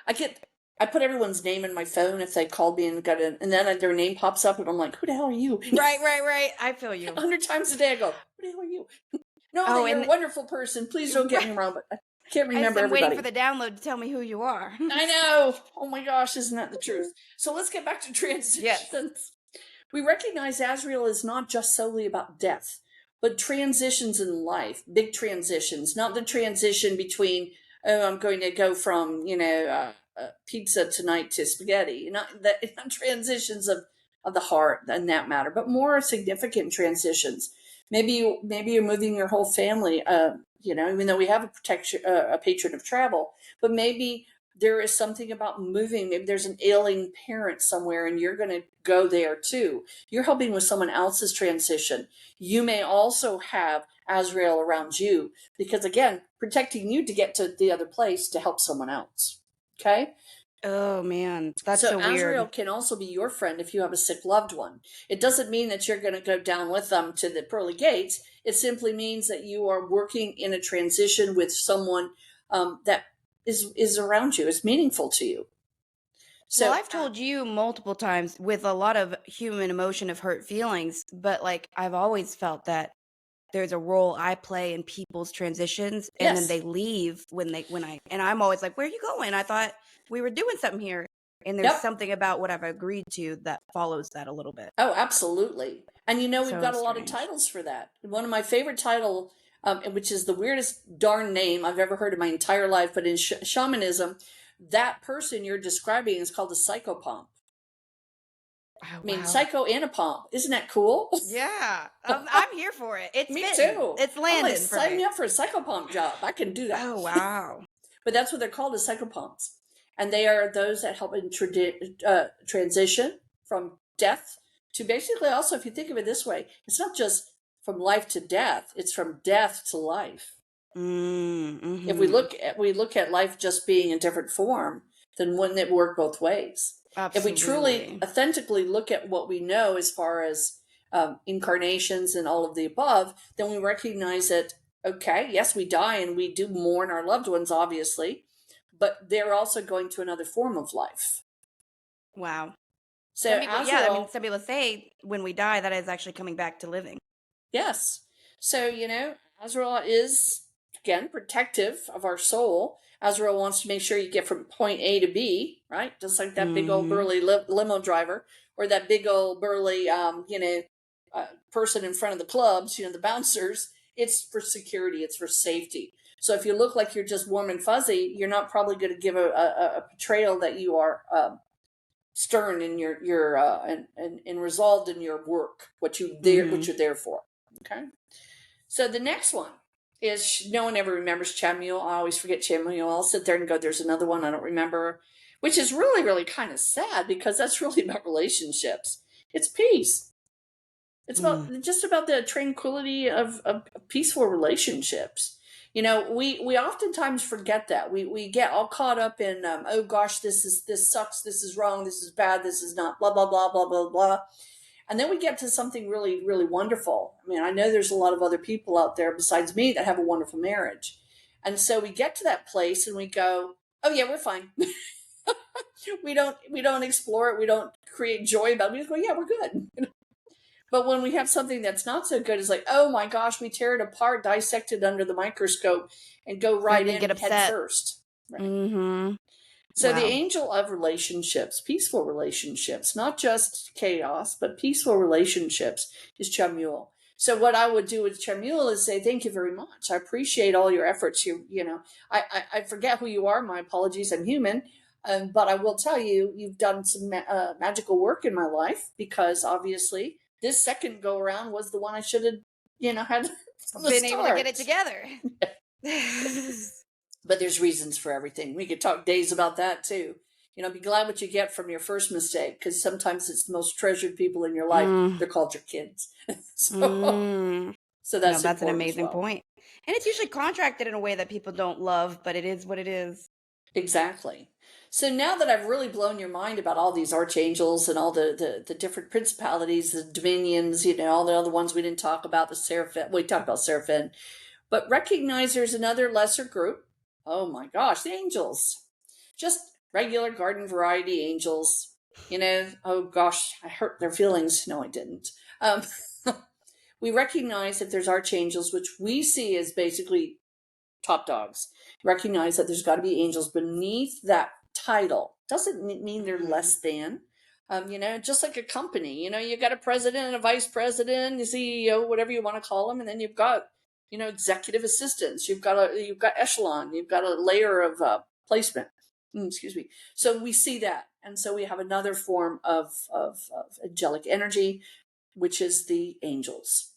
I get. I put everyone's name in my phone if they called me and then their name pops up, and I'm like, who the hell are you? Right, right, right. I feel A you. hundred times a day, I go, who the hell are you? No, that Oh, you're a and wonderful person. Please don't get right. me wrong, but I can't I remember am waiting for everybody. the download to tell me who you are. I know. Oh my gosh, isn't that the truth? So let's get back to Yes. transitions. We recognize Azrael is not just solely about death, but transitions in life, big transitions, not the transition between, oh, I'm going to go from, pizza tonight to spaghetti, not transitions of the heart and that matter, but more significant transitions. Maybe you're moving your whole family, even though we have a patron of travel, but maybe there is something about moving. Maybe there's an ailing parent somewhere and you're going to go there too. You're helping with someone else's transition. You may also have Azrael around you because, again, protecting you to get to the other place to help someone else. Okay? Oh man, that's So so Azrael weird. can also be your friend if you have a sick loved one. It doesn't mean that you're going to go down with them to the pearly gates. It simply means that you are working in a transition with someone that is around you, is meaningful to you. Well, So I've told you multiple times with a lot of human emotion of hurt feelings, but like I've always felt that there's a role I play in people's transitions, and then Yes. they leave and I'm always like, where are you going? I thought we were doing something here. And there's Yep. something about what I've agreed to that follows that a little bit. Oh, absolutely. And you know, we've So got a lot of strange. titles for that. One of my favorite title, which is the weirdest darn name I've ever heard in my entire life, but in shamanism, that person you're describing is called a psychopomp. Oh, I mean, wow. psycho and a pomp. Isn't that cool? Yeah. I'm here for it. It's Me fitting. too. It's I'm like, landing for sign me. me up for a psychopomp job. I can do that. Oh, wow. But that's what they're called, as psychopomps. And they are those that help in transition from death to basically, also, if you think of it this way, it's not just from life to death, it's from death to life. Mm-hmm. If we look at life just being in different form, then wouldn't it work both ways? Absolutely. If we truly authentically look at what we know as far as incarnations and all of the above, then we recognize that, okay, yes, we die and we do mourn our loved ones, obviously, but they're also going to another form of life. Wow. So some people, Azrael, I mean, some people say when we die, that is actually coming back to living. yes. So, you know, Azrael is, again, protective of our soul. Azrael wants to make sure you get from point A to B, right? Just like that big old burly limo driver or that big old burly, person in front of the clubs, the bouncers. It's for security. It's for safety. So if you look like you're just warm and fuzzy, you're not probably going to give a portrayal that you are stern in your and resolved in your work, what you're there for. Okay. So the next one is, no one ever remembers Chamuel. I always forget Chamuel. I'll sit there and go, there's another one I don't remember, which is really, really kind of sad because that's really about relationships. It's peace. It's about just about the tranquility of peaceful relationships. We oftentimes forget that. We get all caught up in, oh gosh, this sucks, this is wrong, this is bad, this is not, blah, blah, blah, blah, blah, blah. And then we get to something really, really wonderful. I mean, I know there's a lot of other people out there besides me that have a wonderful marriage. And so we get to that place and we go, oh yeah, we're fine. we don't explore it. We don't create joy about it. We just go, yeah, we're good. But when we have something that's not so good, it's like, oh my gosh, we tear it apart, dissect it under the microscope, and go right in get upset. head first. Right? So the angel of relationships, peaceful relationships, not just chaos, but peaceful relationships is Chamuel. So what I would do with Chamuel is say, thank you very much. I appreciate all your efforts. I forget who you are. My apologies. I'm human. But I will tell you, you've done some magical work in my life, because obviously this second go around was the one I should have, had from the been start. able to get it together. But there's reasons for everything. We could talk days about that too. Be glad what you get from your first mistake, because sometimes it's the most treasured people in your life. They're called your kids. So that's an amazing point. And it's usually contracted in a way that people don't love, but it is what it is. Exactly. So now that I've really blown your mind about all these archangels and all the different principalities, the dominions, all the other ones we didn't talk about, the seraphim. We talked about seraphim. But recognize there's another lesser group. Oh my gosh, the angels. Just regular garden variety angels. Oh gosh, I hurt their feelings. No, I didn't. We recognize that there's archangels, which we see as basically top dogs. Recognize that there's got to be angels beneath that title. Doesn't mean they're less than. Just like a company, you got a president and a vice president, the CEO, whatever you want to call them, and then you've got executive assistants. You've got echelon. You've got a layer of placement. Excuse me. So we see that, and so we have another form of angelic energy, which is the angels.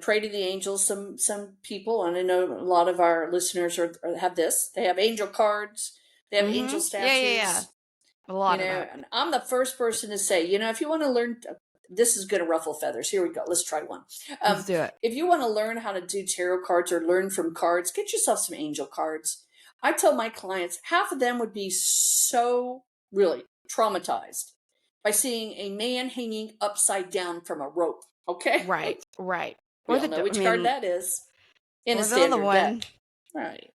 Pray to the angels. Some people, and I know a lot of our listeners have this. They have angel cards. They have angel statues. Yeah. A lot of that. And I'm the first person to say, if you want to learn. This is going to ruffle feathers. Here we go. Let's try one. Let's do it. If you want to learn how to do tarot cards or learn from cards, get yourself some angel cards. I tell my clients, half of them would be so really traumatized by seeing a man hanging upside down from a rope. Okay? Right. We all know which card that is in a standard deck. Right.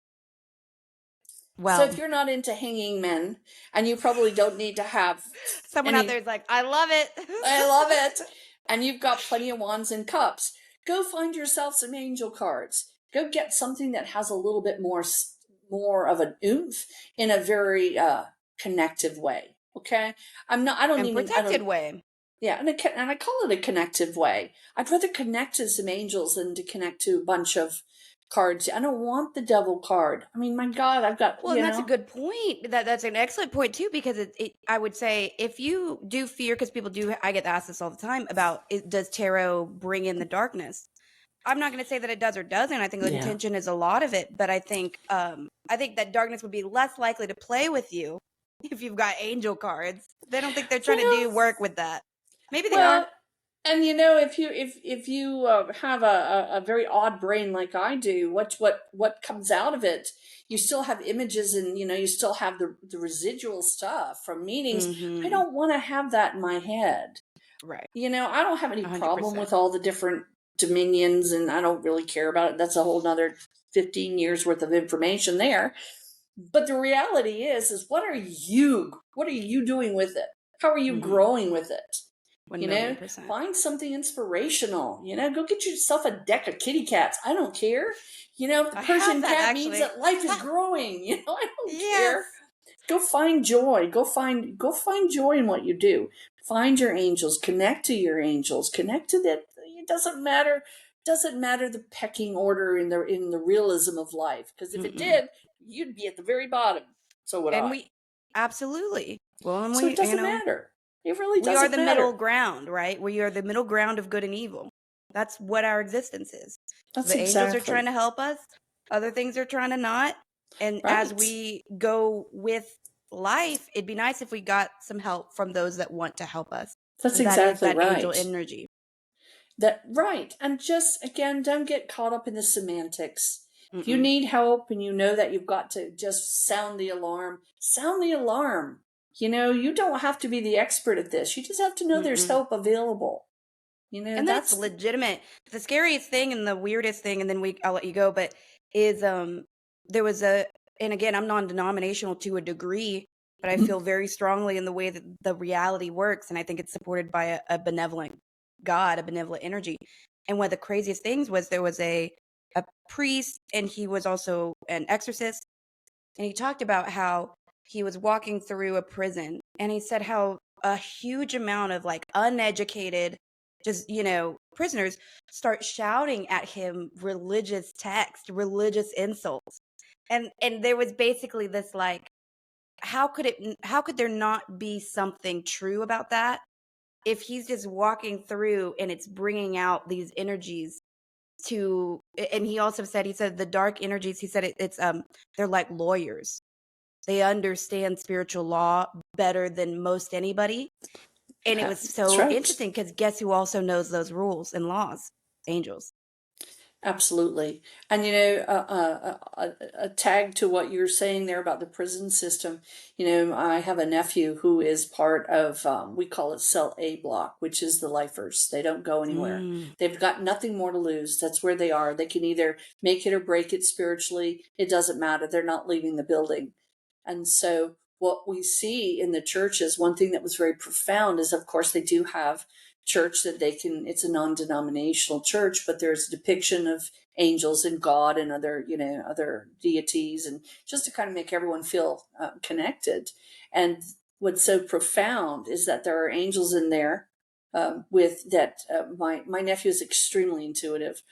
Well, so if you're not into hanging men, and you probably don't need to have someone out there is like, I love it. I love it. And you've got plenty of wands and cups. Go find yourself some angel cards. Go get something that has a little bit more of an oomph in a very connective way. Okay, I don't And even. I protected don't. way. Yeah, and I call it a connective way. I'd rather connect to some angels than to connect to a bunch of cards. I don't want the devil card. I mean, my God, I've got, Well, and that's a good point. That's an excellent point too, because I would say if you do fear, because people do, I get asked this all the time about does tarot bring in the darkness? I'm not going to say that it does or doesn't. I think the Yeah. intention is a lot of it, but I think that darkness would be less likely to play with you if you've got angel cards. They don't think they're trying to do work with that. Maybe they are. Well, and if you have a very odd brain like I do, what comes out of it? You still have images, and you still have the residual stuff from meanings. I Mm-hmm. don't want to have that in my head. Right. I don't have any problem 100%. with all the different dominions, and I don't really care about it. That's a whole nother 15 years worth of information there. But the reality is what are you doing with it? How are you Mm-hmm. growing with it? 1,000,000%. Find something inspirational. Go get yourself a deck of kitty cats. I don't care. If the I have Persian that cat means actually. that life is growing, I don't Yes. care. Go find joy. Go find joy in what you do. Find your angels. Connect to your angels. Connect to that. It doesn't matter the pecking order in the realism of life. Because if it Mm-mm. did, you'd be at the very bottom. So would And I. we absolutely. Well, and So it doesn't matter. It really we are doesn't the middle matter. ground, right? We are the middle ground of good and evil. That's what our existence is. That's The angels are trying exactly to help us, other things are trying to not. And as right. we go with life, it'd be nice if we got some help from those that want to help us. That's And that is exactly that angel right. energy. That right. And just again, don't get caught up in the semantics. If you Mm-mm. need help and you know that you've got to just sound the alarm, sound the alarm. You don't have to be the expert at this. You just have to know there's Mm-mm. help available. And that it's That's legitimate. The scariest thing and the weirdest thing, and then I'll let you go, but is there was and again, I'm non-denominational to a degree, but I feel very strongly in the way that the reality works, and I think it's supported by a benevolent God, a benevolent energy. And one of the craziest things was there was a priest, and he was also an exorcist, and he talked about how he was walking through a prison, and he said how a huge amount of like uneducated just prisoners start shouting at him religious text, religious insults. And there was basically this like, how could there not be something true about that if he's just walking through and it's bringing out these energies to. And he said the dark energies, he said it's they're like lawyers. They understand spiritual law better than most anybody. And it was that's so right. interesting because guess who also knows those rules and laws? Angels. Absolutely. And, a tag to what you're saying there about the prison system, I have a nephew who is part of, we call it Cell A block, which is the lifers. They don't go anywhere. Mm. They've got nothing more to lose. That's where they are. They can either make it or break it spiritually. It doesn't matter. They're not leaving the building. And so what we see in the churches, one thing that was very profound is, of course, they do have church that it's a non-denominational church, but there's a depiction of angels and God and other deities, and just to kind of make everyone feel connected. And what's so profound is that there are angels in there with that. My nephew is extremely intuitive,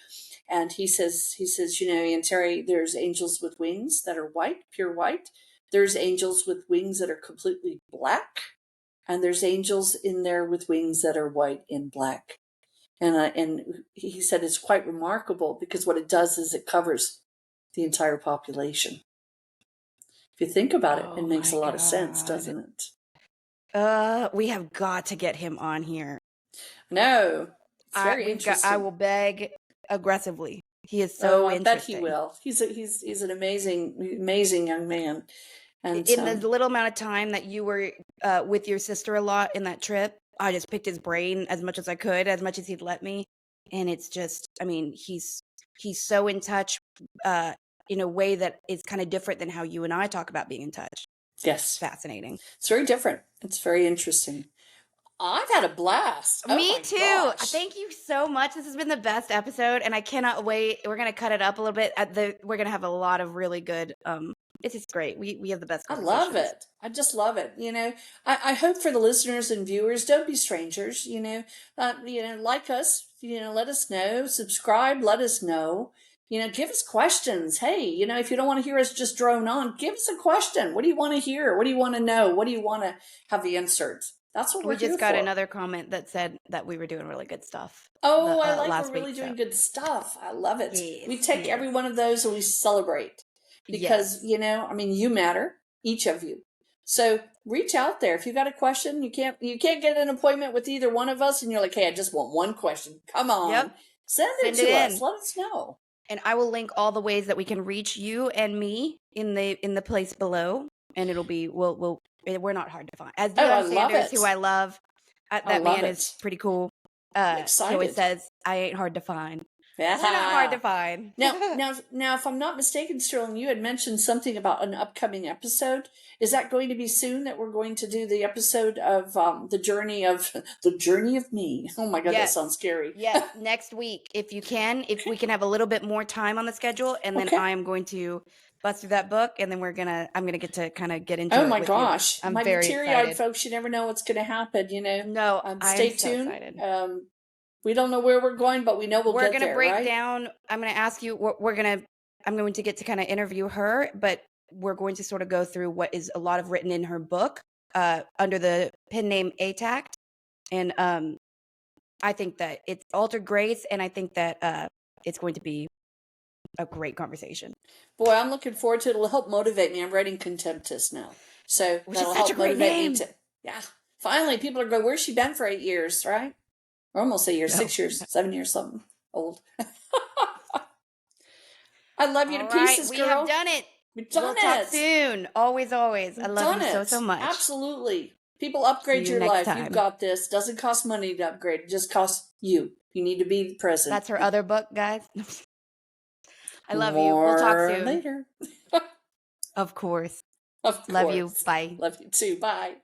and he says, and Terri, there's angels with wings that are white, pure white. There's angels with wings that are completely black, and there's angels in there with wings that are white and black. And he said it's quite remarkable because what it does is it covers the entire population. If you think about it, it Oh makes a my lot of sense, God. doesn't it? We have got to get him on here. No, it's very I interesting. will beg aggressively. He is Oh, so I bet he interesting. will. He's an amazing young man, and In the little amount of time that you were with your sister a lot in that trip, I just picked his brain as much as I could, as much as he'd let me. And it's just, I mean, he's so in touch in a way that is kind of different than how you and I talk about being in touch. It's yes, fascinating. it's very different. It's very interesting. I've had a blast. Oh Me my too. gosh. Thank you so much. This has been the best episode, and I cannot wait. We're gonna cut it up a little bit. We're gonna have a lot of really good. It's just great. We have the best I conversations. love it. I just love it. I hope for the listeners and viewers, don't be strangers. Like us. Let us know. Subscribe. Let us know. Give us questions. Hey, if you don't want to hear us just drone on, give us a question. What do you want to hear? What do you want to know? What do you want to have the inserts? That's what we're We just here got for. another comment that said that we were doing really good stuff. Oh, I like last we're really week, doing so. good stuff. I love it. Yes, We take every one of those and we celebrate because, Yes. you matter, each of you. So reach out there. If you got a question, you can't get an appointment with either one of us and you're like, hey, I just want one question. Come on. Yep. Send it to us. Let us know. And I will link all the ways that we can reach you and me in the place below. And it'll be we're not hard to find. As Deion Sanders, who I love, that man is pretty cool. I'm excited. He always says, I ain't hard to find. Yeah. We're not hard to find. Now, if I'm not mistaken, Sterling, you had mentioned something about an upcoming episode. Is that going to be soon that we're going to do the episode of the journey of me? Oh my God, Yes. that sounds scary. Yes, next week, if we can have a little bit more time on the schedule, and then I am going to bust through that book, and then I'm gonna get to kind of get into it. Oh my gosh, I'm my very teary-eyed excited. Folks. You never know what's going to happen. No, stay I'm so tuned. excited. We don't know where we're going, but we know we're going to break down. I'm going to ask you. I'm going to get to kind of interview her, but we're going to sort of go through what is a lot of written in her book under the pen name ATACT, and I think that it's Altered Grace, and I think that it's going to be a great conversation. Boy, I'm looking forward to it. It'll help motivate me. I'm writing Contemptus now, so that'll help motivate me to. Yeah, finally, people are going, where's she been for 8 years, right? Or almost 8 years, 6 years, 7 years, something old. I love you to pieces, girl. We have done it. We've done We'll talk soon. Always. I love you so much. Absolutely. People, upgrade your life. You've got this. Doesn't cost money to upgrade. It just costs you. You need to be present. That's her other book, guys. I love you. We'll talk soon. Later. Of course. Of course. Love you. Bye. Love you too. Bye.